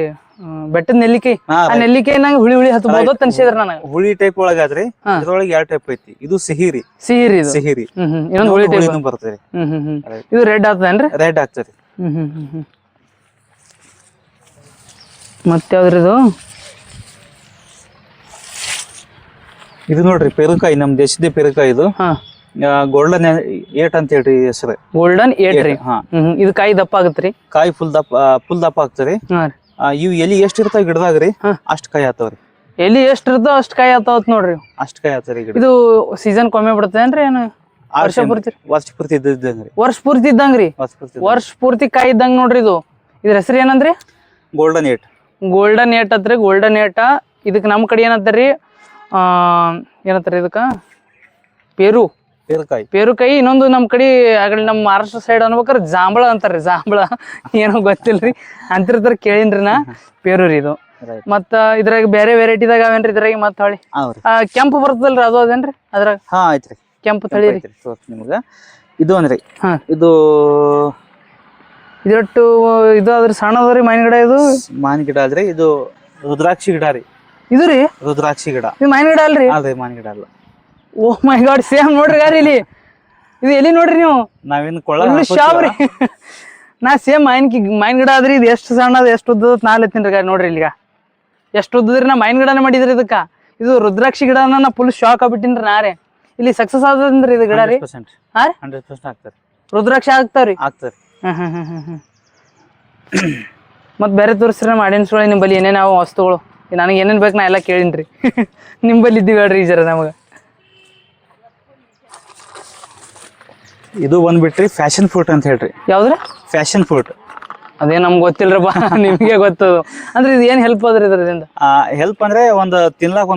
ಬೆಟ್ಟದ ನೆಲ್ಲಿಕಾಯಿ. ಆ ನೆಲ್ಲಿಕಾಯಿ ನಂಗೆ ಹುಳಿ ಹುಳಿ ಹತ್ಬೋದು ಅನ್ಸಿದ್ರ ನನಗೆ. ಹುಳಿ ಟೈಪ್ ಒಳಗಾದ್ರಿ. ಇದ್ರೊಳಗೆ 2 ಟೈಪ್ ಐತಿ. ಇದು ಸಿಹಿರಿ. ಇನ್ನೊಂದು ಹುಳಿ ಟೈಪ್ ಬರ್ತದೆ. ಇದು ರೆಡ್ ಆಗ್ತದೇನ್ರಿ? ರೆಡ್ ಆಗ್ತದೆ. ಮತ್ತೆ ಯಾವ್ದ್ರಿ ಇದು? ಇದು ನೋಡ್ರಿ ಪೆರುಕಾಯಿ, ನಮ್ ದೇಶದ ಪೆರುಕಾಯಿ. ಇದು ಗೋಲ್ಡನ್ 8 ಅಂತ ಹೇಳ್ರಿ ಹೆಸರು. ಗೋಲ್ಡನ್ 8 ರೀ. ಇದು ಕಾಯಿ ದಪ್ಪ ಆಗತ್ರಿ? ಕಾಯಿ ಫುಲ್ ದಪ್ಪ ಆಗ್ತರಿ. ಇವ್ ಎಲಿ ಎಷ್ಟ್ ಇರ್ತಾವ ಗಿಡದಾಗ್ರಿ ಅಷ್ಟ್ ಕಾಯಿ ಆತಾವ್ರಿ. ಎಲಿ ಎಷ್ಟ್ ಇರ್ತಾವ ಅಷ್ಟ್ ಕಾಯಿ ಆತಾವತ್ ನೋಡ್ರಿ. ಅಷ್ಟ್ ಕಾಯಿ ಆತಾವ್ರಿ. ಇದು ಸೀಸನ್ ಕೊಮ್ಮೆ ಬಿಡ್ತೇನ್ರಿ ಏನು? ವರ್ಷ ಪೂರ್ತಿ ಇದ್ದಂಗ್ರಿ. ವರ್ಷ ಪೂರ್ತಿ ಕಾಯಿ ಇದ್ದಂಗ ನೋಡ್ರಿ. ಇದ್ರ ಹೆಸರು ಏನಂದ್ರಿ? ಗೋಲ್ಡನ್ 8 ಅತ್ರಿ. ಗೋಲ್ಡನ್ 8. ಇದಕ್ ನಮ್ ಕಡೆ ಏನಂತಾರಿ, ಏನಂತಾರ ಇದಕ್ಕ? ಪೇರುಕಾಯಿ. ಇನ್ನೊಂದು ನಮ್ ಕಡೆ ಆಗಲಿ ನಮ್ ಮಹಾರಾಷ್ಟ್ರ ಸೈಡ್ ಅನ್ಬೇಕಾರೆ ಜಾಂಬಳ ಅಂತಾರ್ರಿ. ಜಾಂಬಳ ಏನೋ ಗೊತ್ತಿಲ್ರಿ, ಅಂತಿರ್ತಾರ, ಕೇಳಿನ್ರಿ ನಾ. ಪೇರು ರೀ ಇದು. ಮತ್ತ ಇದ್ರಾಗ ಬೇರೆ ವೆರೈಟಿದಾಗ ಅವೇನ್ರಿ? ಇದ್ರಾಗ ಮತ್ತ ಹೊಳಿ ಕೆಂಪು ಬರ್ತದಲ್ರಿ, ಅದು ಅದೇನ್ರಿ ಅದ್ರಾಗ? ಆಯ್ತ್ರಿ, ಕೆಂಪು ತಳಿ ರೀ. ನಿಮ್ಗ ಇದು ಅಂದ್ರಿ. ಇದು ಇದೊಟ್ಟು ಇದು ಅದ್ರ ಸಣ್ಣದ್ರಿ ಮಾವಿನ ಗಿಡ. ಇದು ಮಾವಿನ ಗಿಡ ಆದ್ರಿ. ಇದು ರುದ್ರಾಕ್ಷಿ ಗಿಡ ರೀ. ಇದು ರೀ ರುದ್ರಾಕ್ಷಿ ಗಿಡ. ಇದು ಮಾವಿನ ಗಿಡ ಅಲ್ರಿ? ಅದೇ ಮಾವಿನ ಗಿಡ ಅಲ್ಲ. ಓ ಮೈ ಗಾಡ್, ಸೇಮ್ ನೋಡ್ರಿ ಯಾರು ಇಲ್ಲಿ. ಇದು ಎಲ್ಲಿ ನೋಡ್ರಿ ನೀವು? ನಾವೇನು ಶಾವ್ರಿ. ನಾ ಸೇಮ್ ಮಾವಿನ ಗಿಡ ಆದ್ರಿ. ಇದು ಎಷ್ಟು ಸಣ್ಣದ ಎಷ್ಟು ಉದ್ದದ ನಾಲ್ಕತ್ತೀನ್ರಿ ಗಾಡಿ ನೋಡ್ರಿ. ಇಲ್ಲಿಗ ಎಷ್ಟು ಉದ್ದದ್ರಿ. ನಾ ಮಾವಿನ ಗಿಡನೇ ಮಾಡಿದ್ರಿ ಇದಕ್ಕ. ಇದು ರುದ್ರಾಕ್ಷಿ ಗಿಡನ ನಾ ಫುಲ್ ಶಾಕ್ ಆಗ್ಬಿಟ್ಟಿನ್ರಿ ನಾರೇ. ಇಲ್ಲಿ ಸಕ್ಸಸ್ ಆದ್ರಿ ಇದು ಗಿಡ ರೀ. 100% ಆಗ್ತದೆ. ರುದ್ರಾಕ್ಷಿ ಆಗ್ತಾವ್ರಿ? ಆಗ್ತದೆ. ಮತ್ ಬೇರೆ ತೋರಿಸ್ರಿ ನಮ್ಮ ಆಡಿಯನ್ಸ್ ಒಳಗೆ ನಿಮ್ ಬಲ್ಲಿ ಏನೇನ್ ಯಾವ ವಸ್ತುಗಳು. ನನಗೆ ಏನೇನ್ ಬೇಕು ನಾ ಎಲ್ಲ ಕೇಳಿನ್ರಿ. ನಿಮ್ ಬಲ್ಲಿ ಇದ್ದೀವಿ ಹೇಳ್ರಿ ಜರ ನಮಗ. ಇದು ಬಂದ್ಬಿಟ್ರಿ ಫ್ಯಾಷನ್ ಫ್ರೂಟ್ ಅಂತ ಹೇಳ್ರಿ. ಯಾವ್ದ್ರಿ? Passion fruit. ಅದೇ ನಮ್ಗೆ ಗೊತ್ತಿಲ್ರಪ್ಪ ನಿಮ್ಗೆ ಗೊತ್ತದು. ಅಂದ್ರೆ ಇದು ಏನ್ ಹೆಲ್ಪ್ ಅದ್ರಿ ಇದರಿಂದ? ಹೆಲ್ಪ್ ಅಂದ್ರೆ ತಿನ್ಲಾಕ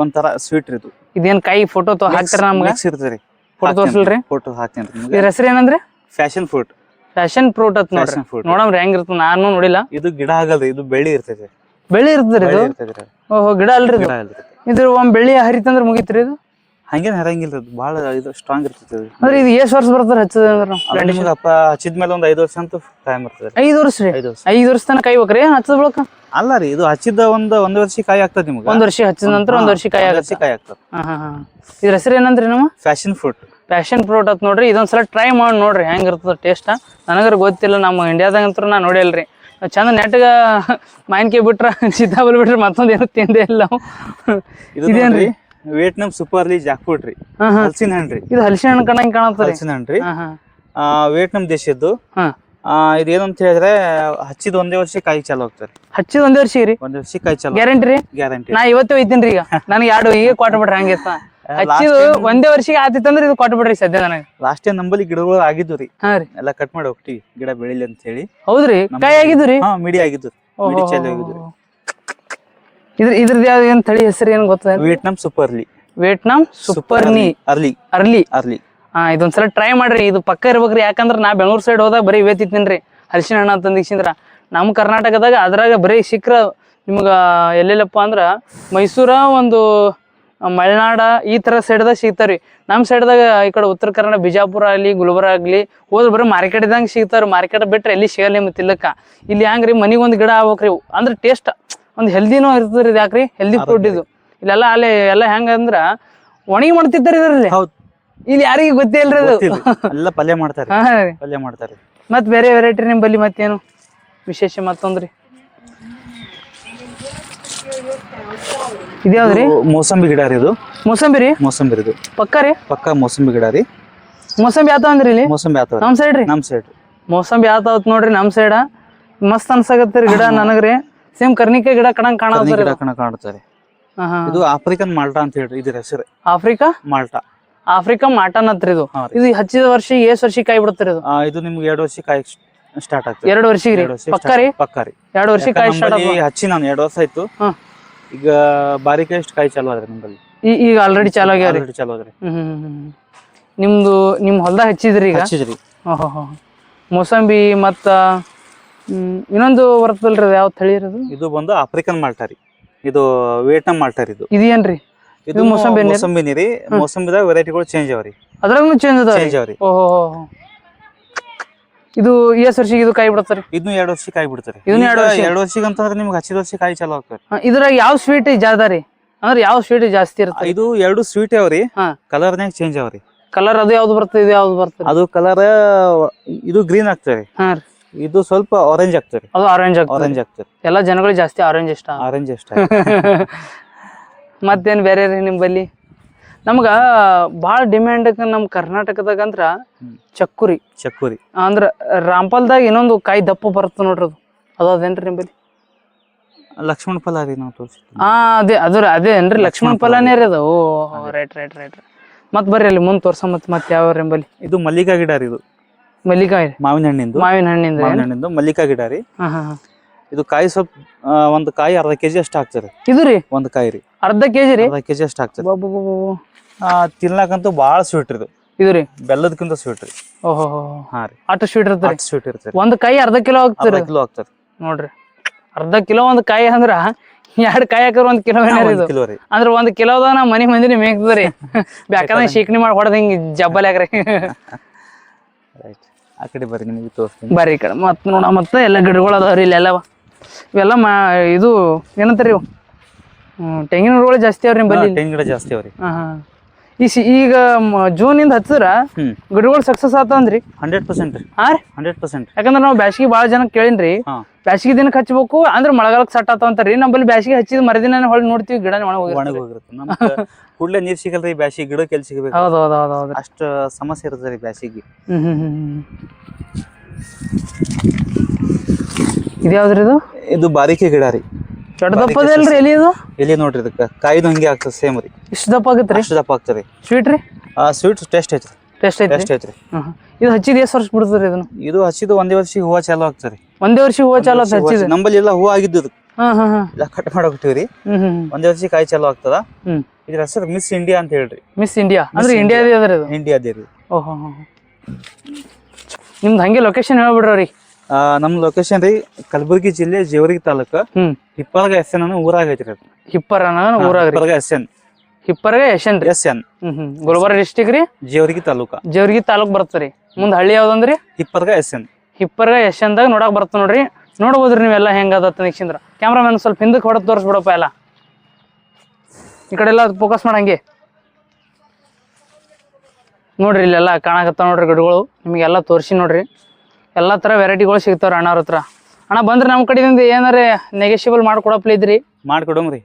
ಒಂಥರ ಸ್ವೀಟ್ ಇದು. ಇದೇನ್ ಕೈ ಫೋಟೋ ಹಾಕ್ತಾರ ನಮ್ಗೆ? ಇರ್ತದ್ರಿ, ಫೋಟೋ ತೋರ್ಸಲ್ರಿ? ಫೋಟೋ ಹಾಕ್ತೇನ್ರಿ ನಿಮ್ಗೆ. ಇದ್ರ ಹೆಸರು ಏನಂದ್ರೆ? Passion fruit. ಫ್ಯಾಷನ್ ಫ್ರೂಟ್ ಅತ್ ನೋಡ್ರಿ, ನೋಡಮ್ರಿ ಹೆಂಗಿರ್ತದ. ನಾನು ನೋಡಿಲ್ಲ. ಇದು ಗಿಡ ಆಗಲ್ರಿ, ಇದು ಬೆಳ್ಳಿ ಇರ್ತೈತಿ. ಬೆಳ್ಳಿ ಇರ್ತದ್ರಿ ಇದು? ಓಹೋ, ಗಿಡ ಅಲ್ರಿ ಇದು? ಇದ್ರ ಒಂದ್ ಬೆಳ್ಳಿ ಹರಿತಂದ್ರ ಮುಗಿತ್ರಿ ಇದು? ಹಂಗೇನ್ ಹರಂಗಿಲ್ಲ, ಬಾಳ ಇದು ಸ್ಟ್ರಾಂಗ್ ಇರ್ತೈತಿ. ಅಂದ್ರೆ ಇದು ಎಷ್ಟ್ ವರ್ಷ ಬರ್ತಾರ ಹಚ್ಚದಂದ್ರ? ಹಚ್ಚಿದ್ಮೇಲೆ ಒಂದ್ 5 ವರ್ಷ ಅಂತ ಟೈಮ್ ಇರ್ತದೆ. 5 ವರ್ಷ ರೀ? 5 ವರ್ಷ ತನಕ ಕಾಯ್ಬೇಕ್ರಿ ಹಚ್ಚದ ಬಳಕ? ಅಲ್ಲ ರೀ, ಇದು ಹಚ್ಚಿದ ಒಂದ್ ವರ್ಷ ಕಾಯಿ ಆಗ್ತದ ನಿಮ್ಗೆ. 1 ವರ್ಷ ಹಚ್ಚಿದ ನಂತರ 1 ವರ್ಷ ಕಾಯಿ ಆಗ್ತದ. ಇದ್ರ ಹೆಸರು ಏನಂದ್ರಿ ನಮ್ಮ? Passion fruit. ಫ್ಯಾಷನ್ ಫ್ರೂಟ್ ಅತ್ ನೋಡ್ರಿ. ಇದೊಂದ್ಸಲ ಟ್ರೈ ಮಾಡಿ ನೋಡ್ರಿ ಹೆಂಗಿರ್ತದ ಟೇಸ್ಟ್. ನನಗರ ಗೊತ್ತಿಲ್ಲ, ನಮ್ಮ ಇಂಡಿಯಾದಾಗ ಅಂತೂ ನಾ ನೋಡಿಲ್ರಿ. ಚಂದ ನೆಟ್ಗ ಮಾವಿನಕಾಯಿ ಬಿಟ್ರ ಸೀತಾಫಲ ಬಿಟ್ರೆ ಮತ್ತೊಂದ್ ಏನು ತಿಂದೇ ಇಲ್ಲ ನಾವು. ಇದೇನ್ರಿ? ವಿಯೆಟ್ನಾಂ ಸೂಪರ್ಲಿ ಜಾಕ್ ಫ್ರೂಟ್ ರೀ, ಹಲಸಿನ ಹಣ್ಣು ರೀ. ಇದು ಹಲಸಿನ ಹಣ್ಣು ಕಂಡಂಗ್ ಕಾಣತ್ರಿ. ಹಲಸಿನ ಹಣ್ಣು ರೀ, ವಿಯೆಟ್ನಾಂ ದೇಶದ್ದು. ಇದೇನಂತ ಹೇಳಿದ್ರೆ ಹಚ್ಚಿದ 1 ವರ್ಷ ಕಾಯಿ ಚಾಲು ಆಗ್ತಾರೆ. ಹಚ್ಚಿದ 1 ವರ್ಷ ರೀ? 1 ವರ್ಷ ಕಾಯಿ ಚಾಲು. ಗ್ಯಾರಂಟಿ ರೀ? ಗ್ಯಾರಂಟಿ. ನಾ ಇವತ್ತು ಒಯ್ತೀನಿ ಈಗ. ನನಗೆ 2 ಈಗ ಕೊಟ್ಬಿಡ್ರಿ. ಹಂಗಿತ್ತ ಹಚ್ಚಿದ 1 ವರ್ಷಕ್ಕೆ ಆತಿತ್ತಂದ್ರೆ ಇದು ಕೊಟ್ಬಿಡ್ರಿ ಸದ್ಯ ನನಗೆ. ಲಾಸ್ಟ್ ಟೈಮ್ ನಂಬಲ್ಲಿ ಗಿಡಗಳು ಆಗಿದ್ದು ರೀ. ಹಾ ರೀ, ಎಲ್ಲ ಕಟ್ ಮಾಡಿ ಹೋಗ್ತೀವಿ ಗಿಡ ಬೆಳಿಲಿ ಅಂತ ಹೇಳಿ. ಹೌದ್ರಿ? ಕಾಯಿ ಆಗಿದ್ದು ರೀ? ಮಿಡಿ ಆಗಿದ್ದು, ಮಿಡಿ ಚಾಲು ಆಗಿದ್ದು. ಇದ್ರದ್ದು ಯಾವ್ದು ಏನ್ ತಳಿ ಹೆಸರು ಏನ್ ಗೊತ್ತ? Vietnam super early. ವಿಯೆಟ್ನಾಂ ಸೂಪರ್ನಿ ಅರ್ಲಿ. ಅರ್ಲಿ. ಇದೊಂದ್ಸಲ ಟ್ರೈ ಮಾಡ್ರಿ. ಇದು ಪಕ್ಕ ಇರ್ಬೇಕ್ರಿ, ಯಾಕಂದ್ರ ನಾ ಬೆಂಗಳೂರು ಸೈಡ್ ಹೋದಾಗ ಬರೀ ಇವೇ ತಿಂತೀನ್ರಿ ಹಲಸಿನ ಹಣ್ಣು ಅಂತಂದಿಸಿಂದ್ರ. ನಮ್ಮ ಕರ್ನಾಟಕದಾಗ ಅದ್ರಾಗ ಬರೀ ಸಿಕ್ಕ್ರ ನಿಮ್ಗ ಎಲ್ಲೆಲ್ಲಪ್ಪ ಅಂದ್ರ ಮೈಸೂರ, ಒಂದು ಮಲೆನಾಡ, ಈ ತರ ಸೈಡ್ದಾಗ ಸಿಗ್ತಾವ್ರಿ. ನಮ್ಮ ಸೈಡ್ದಾಗ ಈ ಕಡೆ ಉತ್ತರ ಕನ್ನಡ, ಬಿಜಾಪುರ ಆಗ್ಲಿ, ಗುಲ್ಬರ್ಗ ಆಗ್ಲಿ ಹೋದ್ರ ಬರೀ ಮಾರ್ಕೆಟ್ ಇದ್ದಂಗೆ ಸಿಗ್ತಾವ್ರಿ. ಮಾರ್ಕೆಟ್ ಬಿಟ್ರೆ ಎಲ್ಲಿ ಸಿಗಲ್ಲ ನಿಮ್ಗೆ ತಿಲ್ಲಕ್ಕ. ಇಲ್ಲಿ ಹ್ಯಾಂಗ್ರಿ ಮನಿಗೊಂದ್ ಗಿಡ ಆಗ್ಬೇಕ್ರಿ. ಅಂದ್ರೆ ಟೇಸ್ಟ್ ಒಂದ್ ಹೆಲ್ದಿನೂ ಇರ್ತದ್ರಿ. ಇದು ಯಾಕ್ರಿ ಹೆಲ್ದಿ ಫುಡ್ ಇದು. ಇಲ್ಲೆಲ್ಲ ಅಲ್ಲಿ ಎಲ್ಲ ಹೆಂಗಂದ್ರ ಒಣಗಿ ಮಾಡ್ತಿರ್ತಾರ ಇದ್ರಲ್ಲಿ. ಇಲ್ಲಿ ಯಾರಿಗೆ ಗೊತ್ತೇ ಇಲ್ರಿ ಅದು. ಎಲ್ಲ ಪಲ್ಯ ಮಾಡ್ತಾರೆ, ಪಲ್ಯ ಮಾಡ್ತಾರೆ. ಮತ್ ಬೇರೆ ವೆರೈಟಿ ನಿಮ್ಮಲ್ಲಿ ಮತ್ತೇನು ವಿಶೇಷ ಮತ್ತೊಂದ್ರಿ? ಇದ್ಯಾವ್ದ್ರಿ? ಮೋಸಂಬಿ ಗಿಡ ರೀ ಇದು. ಮೋಸಂಬಿ ರೀ? ಮೋಸಂಬಿ ಇದು ಪಕ್ಕ ರೀ? ಪಕ್ಕ ಮೋಸಂಬಿ ಗಿಡ ರೀ. ಮೋಸಂಬಿ ಆತಾವ ಅಂದ್ರಿ ಇಲ್ಲಿ? ಮೋಸಂಬಿ ಆತಾವ ನಮ್ ಸೈಡ್ ರೀ? ನಮ್ ಸೈಡ್ ಮೋಸಂಬಿ ಆತಾವತ್ ನೋಡ್ರಿ ನಮ್ ಸೈಡ. ಮಸ್ತ್ ಅನ್ಸಾಗತ್ರಿ ಗಿಡ ನನಗ್ರಿ. ಸೇಮ್ ಕರ್ನಿಕಾಯಿ ಗಿಡ ಕಣಂಗ್ ಕಾಣುತ್ತಾರೆ. ಇದು ಆಫ್ರಿಕನ್ ಮಾಲ್ಟಾ ಅಂತ ಹೇಳ್ರಿ ಇದ್ರ ಹೆಸರು. Africa Malta. ಆಫ್ರಿಕಾ ಮಾಲ್ಟಾ ನತ್ರಿ ಇದು. ಇದು ಹಚ್ಚಿದ ವರ್ಷ ಎಷ್ಟ್ ವರ್ಷ ಕಾಯಿ ಬಿಡ್ತಾರ ಇದು? ಇದು ನಿಮ್ಗೆ 2 ವರ್ಷ ಕಾಯಿ ಸ್ಟಾರ್ಟ್ ಆಗ್ತದೆ. 2 ವರ್ಷ ರೀ? ಪಕ್ಕ ರೀ? ಪಕ್ಕ ರೀ. 2 ವರ್ಷ ಕಾಯಿ ಸ್ಟಾರ್ಟ್ ಹಚ್ಚಿ ನಾನು 2 ವರ್ಷ ಆಯ್ತು. ಈಗ ಬಾರಿಕೆ ಎಷ್ಟು ಕಾಯಿ ಚಾಲು ಆದ್ರಿ ನಿಮ್ಮಲ್ಲಿ? ಈಗ ಆಲ್ರೆಡಿ ಚಾಲು ಆಗ್ಯಾವ್ರಿ? ಚಾಲು ಆದ್ರಿ. ನಿಮ್ದು ನಿಮ್ ಹೊಲ್ದಾಗ ಹಚ್ಚಿದ್ರಿ ಈಗ? ಹಚ್ಚಿದ್ರಿ. ಮೋಸಂಬಿ ಮತ್ತ ಇನ್ನೊಂದು ಬರ್ತಲ್ರಿ, ಯಾವ ತಳಿ ಇರೋದು? ಇದು ಬಂದು ಆಫ್ರಿಕನ್ ಮಾಲ್ಟಾ ರೀ. ಇದು ವಿಯೆಟ್ನಾಂ ಮಾಲ್ಟಾ ರೀ. ಇದು ಏನ್ರಿ? ಇದು ಮೋಸಂಬಿ ರೀ. ಮೋಸಂಬಿದಾಗ ವೆರೈಟಿಗಳು ಚೇಂಜ್ ಅವ್ರಿ. ಅದ್ರಾಗೂ ಚೇಂಜ್ ಅವ್ರಿ. ಓಹೋ, ಇದು ಎಷ್ಟ್ ವರ್ಷಕ್ಕೆ ಇದು ಕಾಯಿ ಬಿಡ್ತಾರಿ? ಇದನ್ನು 2 ವರ್ಷ ಕಾಯಿ ಬಿಡ್ತಾರೆ. 2 ವರ್ಷಕ್ಕೆ ಅಂತಂದ್ರೆ ನಿಮ್ಗೆ ಹಚ್ಚಿದ ವರ್ಷ ಕಾಯಿ ಚಾಲು ಆಗ್ತಾರೆ. ಇದ್ರಾಗ ಯಾವ ಸ್ವೀಟ್ ಜಾದ ರೀ? ಅಂದ್ರೆ ಯಾವ ಸ್ವೀಟ್ ಜಾಸ್ತಿ ಇರುತ್ತೆ? ಇದು 2 ಸ್ವೀಟ್ ಅವ್ರಿ. ಕಲರ್ನಾಗ ಚೇಂಜ್ ಅವ್ರಿ. ಕಲರ್ ಅದು ಯಾವ್ದು ಬರ್ತದೆ, ಇದು ಯಾವ್ದು ಬರ್ತದೆ? ಅದು ಕಲರ್ ಇದು ಗ್ರೀನ್ ಆಗ್ತದೆ. ಇದು ಸ್ವಲ್ಪ ಆರೆಂಜ್ ಆಗ್ತದೆ. ಅದು ಆರೆಂಜ್ ಆಗ್ತದೆ. ಎಲ್ಲ ಜನಗಳಿಗೆ ಜಾಸ್ತಿ ಆರೆಂಜ್ ಇಷ್ಟ. ಆರೆಂಜ್ ಇಷ್ಟ. ಮತ್ತೇನ್ ಬೇರೆ ರೀ ನಿಮ್ಮಲ್ಲಿ? ನಮ್ಗ ಬಾಳ ಡಿಮ್ಯಾಂಡ್ ನಮ್ ಕರ್ನಾಟಕದಾಗ ಅಂದ್ರ ಚಕ್ಕುರಿ. ಅಂದ್ರ ರಾಂಪಲ್ದಾಗ ಇನ್ನೊಂದು ಕಾಯಿ ದಪ್ಪ ಬರುತ್ತೆ ನೋಡ್ರಿ, ಅದು ಅದೇನ್ರಿ ನಿಮ್ಮಲ್ಲಿ? ಲಕ್ಷ್ಮಣ ಫಲ ರೀ ನಾವು ತೋರಿಸಿ. ಅದೇ ಏನ್ರಿ ಲಕ್ಷ್ಮಣ ಫಲನೇ ರೀ ಅದು? ರೈಟ್. ಮತ್ ಬರ್ರಿ ಅಲ್ಲಿ ಮುಂದ್ ತೋರ್ಸ. ಮತ್ ಯಾವ ನಿಮ್ಮಲ್ಲಿ? ಇದು ಮಲ್ಲಿಕಾ ಗಿಡ ರೀ. ಇದು ಮಲ್ಲಿಕಾಯಿ ಮಾವಿನ ಹಣ್ಣಿಂದ ಮಲ್ಲಿಕಾ ಗಿಡ ರೀ. ಇದು ಕಾಯಿ ಸ್ವಲ್ಪ ಒಂದು ಕಾಯಿ ಅರ್ಧ ಕೆಜಿ ಅಷ್ಟು ಆಗ್ತದೆ. ಇದು ರೀ ಒಂದು ಕಾಯಿ ರೀ ಅರ್ಧ ಕೆಜಿ ರೀ? ಅರ್ಧ ಕೆಜಿ ಅಷ್ಟು ಆಗ್ತದೆ. ತಿನ್ಲಾಕಂತೂ ಬಾಳ ಸ್ವೀಟ್ ರೀ. ಇದು ರೀ ಬೆಲ್ಲದಕ್ಕಿಂತ ಸ್ವೀಟ್ ರೀ. ಓಹೋ, ಹಾ ರೀ. ಅಷ್ಟು ಸ್ವೀಟ್ ಇರ್ತದೆ. ಒಂದ್ ಕಾಯಿ ಅರ್ಧ ಕಿಲೋ ಆಗ್ತದೆ. ನೋಡ್ರಿ, ಅರ್ಧ ಕಿಲೋ ಒಂದ್ ಕಾಯಿ ಅಂದ್ರ 2 ಕಾಯಿ ಹಾಕಿದ್ರ 1 ಕಿಲೋ ರೀ. ಅಂದ್ರ 1 ಕಿಲೋದ ನಾ ಮನಿ ಮಂದಿನಿ ಮೇಗ್ತದ್ರಿ. ಬೇಕಾದ್ರೆ ಶೀಕಣಿ ಮಾಡಿ ಹೊಡೆದ ಹಿಂಗ ಜಬ್ಬಲ್ ಆಗ್ರಿ. ಆ ಕಡೆ ಬರ್ರಿ, ನಿಮಗೆ ತೋರಿಸ್ತೀನಿ ಬರ್ರಿ ಈ ಕಡೆ. ಮತ್ ನೋಡ, ಮತ್ತೆ ಎಲ್ಲ ಗಿಡಗಳು ಅದಾವ್ರಿ ಇಲ್ಲೆಲ್ಲ. ಇವೆಲ್ಲ ಇದು ಏನಂತಾರ ಇವು? ತೆಂಗಿನ ಗಿಡಗಳು ಜಾಸ್ತಿ ಅವ್ರಿ ನಿಮ್ಮಲ್ಲಿ? ತೆಂಗಿನ ಗಿಡ ಜಾಸ್ತಿ ಅವ್ರಿ. ಈಗ ಜೂನಿಂದ ಹಚ್ಚಿದ್ರ ಗಿಡಗಳು ಸಕ್ಸಸ್ ಆತಂದ್ರಿ? 100% ರೀ. 100%. ಯಾಕಂದ್ರ ನಾವು ಬ್ಯಾಸಿಗೆ ಬಾಳ ಜನ ಕೇಳಿನ್ರಿ, ಬ್ಯಾಸಿಗೆ ದಿನಕ್ಕೆ ಹಚ್ಬೇಕು ಅಂದ್ರೆ ಮಳೆಗಾಲಕ್ಕೆ ಸಟ್ ಆತಾವಂತಾರ್ರಿ. ನಮ್ಮಲ್ಲಿ ಬ್ಯಾಸಿಗೆ ಹಚ್ಚಿದ ಮರದಿನ ಹೊಳ್ಳಿ ನೋಡ್ತೀವಿ ಗಿಡ ಒಣಗೋಗಿರುತ್ತೆ. ನಮ್ಗೆ ಕೂಡಲೇ ನೀರ್ ಸಿಗಲ್ರಿ ಬ್ಯಾಸಿಗೆ, ಗಿಡಕ್ಕೆ ಎಲ್ಲಿ ಸಿಗಬೇಕು? ಹೌದು. ಅಷ್ಟು ಸಮಸ್ಯೆ ಇರ್ತದೆ ರೀ ಬ್ಯಾಸಿಗೆ. ಇದ್ಯಾವ್ದ್ರಿ ಇದು? ಇದು ಬಾರಿಕೆ ಗಿಡ ರೀ. ದಪ್ಪದಲ್ರಿ ಎಲ್ಲಿ? ಇದು ಎಲ್ಲಿ ನೋಡ್ರಿ, ಇದಕ್ಕೆ ಕಾಯಿದು ಹಂಗೆ ಆಗ್ತದೆ ಸೇಮ್ ರೀ. ಇಷ್ಟು ದಪ್ಪ ಆಗತ್ರಿ? ಅಷ್ಟು ದಪ್ಪ ಆಗ್ತದೆ. ಸ್ವೀಟ್ ರೀ? ಸ್ವೀಟ್ ಟೇಸ್ಟ್ ಐತ್ರಿ. ಇದು ಹಚ್ಚಿದ ಎಷ್ಟು ವರ್ಷ ಬಿಡ್ತದ್ರಿ ಇದನ್ನ? ಇದು ಹಚ್ಚಿದ 1 ವರ್ಷಕ್ಕೆ ಹೂವ ಚಾಲು ಆಗ್ತದೆ. ಒಂದೇ ವರ್ಷ ಹೂವ ಚಾಲು ಆತ್ ಹಚ್ಚಿದ ನಂಬಲ್ಲಿ ಎಲ್ಲ ಹೂ ಆಗಿದ್ದು ಹಾ ಹಾ ಹಾ ಎಲ್ಲ ಕಟ್ ಮಾಡೋಗ್ತೀವ್ರಿ ಹ್ಮ್ ಒಂದೇ ವರ್ಷ ಕಾಯಿ ಚಾಲು ಆಗ್ತದ ಹ್ಮ್ ಇದ್ರ ಹೆಸರು ಮಿಸ್ ಇಂಡಿಯಾ ಅಂತ ಹೇಳ್ರಿ ಮಿಸ್ ಇಂಡಿಯಾ ಅಂದ್ರೆ ಇಂಡಿಯಾದೇ ಅದ್ರ ಇದು ಇಂಡಿಯಾದೇ ರೀ ಓಹೋ ನಿಮ್ದು ಹಂಗೆ ಲೊಕೇಶನ್ ಹೇಳ್ಬಿಡ್ರಿ ನಮ್ ಲೊಕೇಶನ್ ರೀ ಕಲಬುರಗಿ ಜಿಲ್ಲೆ ಜೇವರ್ಗಿ ತಾಲೂಕು ಹಿಪ್ಪರಗ SN ಅನ್ನೋ ಊರಾಗ ಐತ್ರಿ ಅದು ಹಿಪ್ಪರನ ಊರಾಗ ಹಿಪ್ಪರಗ SN ಹಿಪ್ಪರಗ ಯಶನ್ ರೀ SN ಗುಲ್ಬರ್ಗ ಡಿಸ್ಟಿಕ್ ರೀ ಜೇವರ್ಗಿ ತಾಲೂಕ ಜೇವರ್ಗಿ ತಾಲೂಕ್ ಬರ್ತರಿ ಮುಂದ್ ಹಳ್ಳಿ ಯಾವ್ದಂದ್ರಿ ಹಿಪ್ಪರಗ SN ಹಿಪ್ಪರಗ ಯಶನ್ದಾಗ ನೋಡಕ್ ಬರ್ತ ನೋಡ್ರಿ ನೋಡ್ಬೋದ್ರಿ ನೀವೆಲ್ಲ ಹೆಂಗದ ನಿಕ್ಷಿಂದ್ರ ಕ್ಯಾಮ್ರಾಮನ್ ಸ್ವಲ್ಪ ಹಿಂದಕ್ಕೆ ಹೊಡೆದ್ ತೋರಿಸ್ಬಿಡಪ್ಪ ಎಲ್ಲ ಈ ಕಡೆ ಎಲ್ಲ ಫೋಕಸ್ ಮಾಡಂಗೆ ನೋಡ್ರಿ ಇಲ್ಲೆಲ್ಲ ಕಾಣಕತ್ತಾವ ನೋಡ್ರಿ ಗಿಡಗಳು ನಿಮಗೆಲ್ಲ ತೋರಿಸಿ ನೋಡ್ರಿ ಎಲ್ಲಾ ತರ ವೆರೈಟಿಗಳು ಸಿಗ್ತಾವ್ರಿ ಅಣ್ಣವ್ರ ಹತ್ರ ಅಣ್ಣ ಬಂದ್ರೆ ನಮ್ಮ ಕಡೆಯಿಂದ ಏನಾರ ನೆಗೆಷಿಯಬಲ್ ಮಾಡ್ಕೊಡಪ್ಲ ಇದ್ರಿ ಮಾಡ್ಕೊಡಮ್ರಿ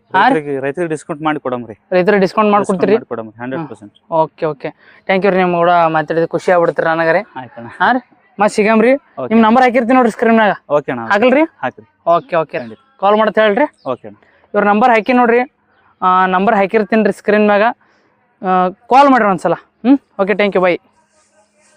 ರೈತರಿಗೆ ಡಿಸ್ಕೌಂಟ್ ಮಾಡಿ ಕೊಡಮ್ರಿ ರೈತರಿಗೆ ಡಿಸ್ಕೌಂಟ್ ಮಾಡ್ಕೊಡ್ತೀರಿ 100%. ಓಕೆ ಥ್ಯಾಂಕ್ ಯು ರೀ ನಿಮ್ ಕೂಡ ಮಾತಾಡಿದ ಖುಷಿ ಆಗ್ಬಿಡ್ತೀರಿ ನನಗರೆ ಆಯ್ತಣ್ಣ ಹಾ ರೀ ಮತ್ತೆ ಸಿಗಮ್ರಿ ನಿಮ್ ನಂಬರ್ ಹಾಕಿರ್ತೀನಿ ನೋಡ್ರಿ ಸ್ಕ್ರೀನ್ಯಾಗ ಓಕೆ ಅಣ್ಣ ಹಾಕಲ್ರಿ ಹಾಕ್ರಿ ಓಕೆ ಕಾಲ್ ಮಾಡತ್ ಹೇಳ್ರಿ ಓಕೆ ಅಣ್ಣ ಇವ್ರ ನಂಬರ್ ಹಾಕಿ ನೋಡ್ರಿ ನಂಬರ್ ಹಾಕಿರ್ತೀನಿ ರೀ ಸ್ಕ್ರೀನ್ ಮ್ಯಾಗ ಕಾಲ್ ಮಾಡ್ರಿ ಒಂದ್ಸಲ ಓಕೆ ಥ್ಯಾಂಕ್ ಯು ಬೈ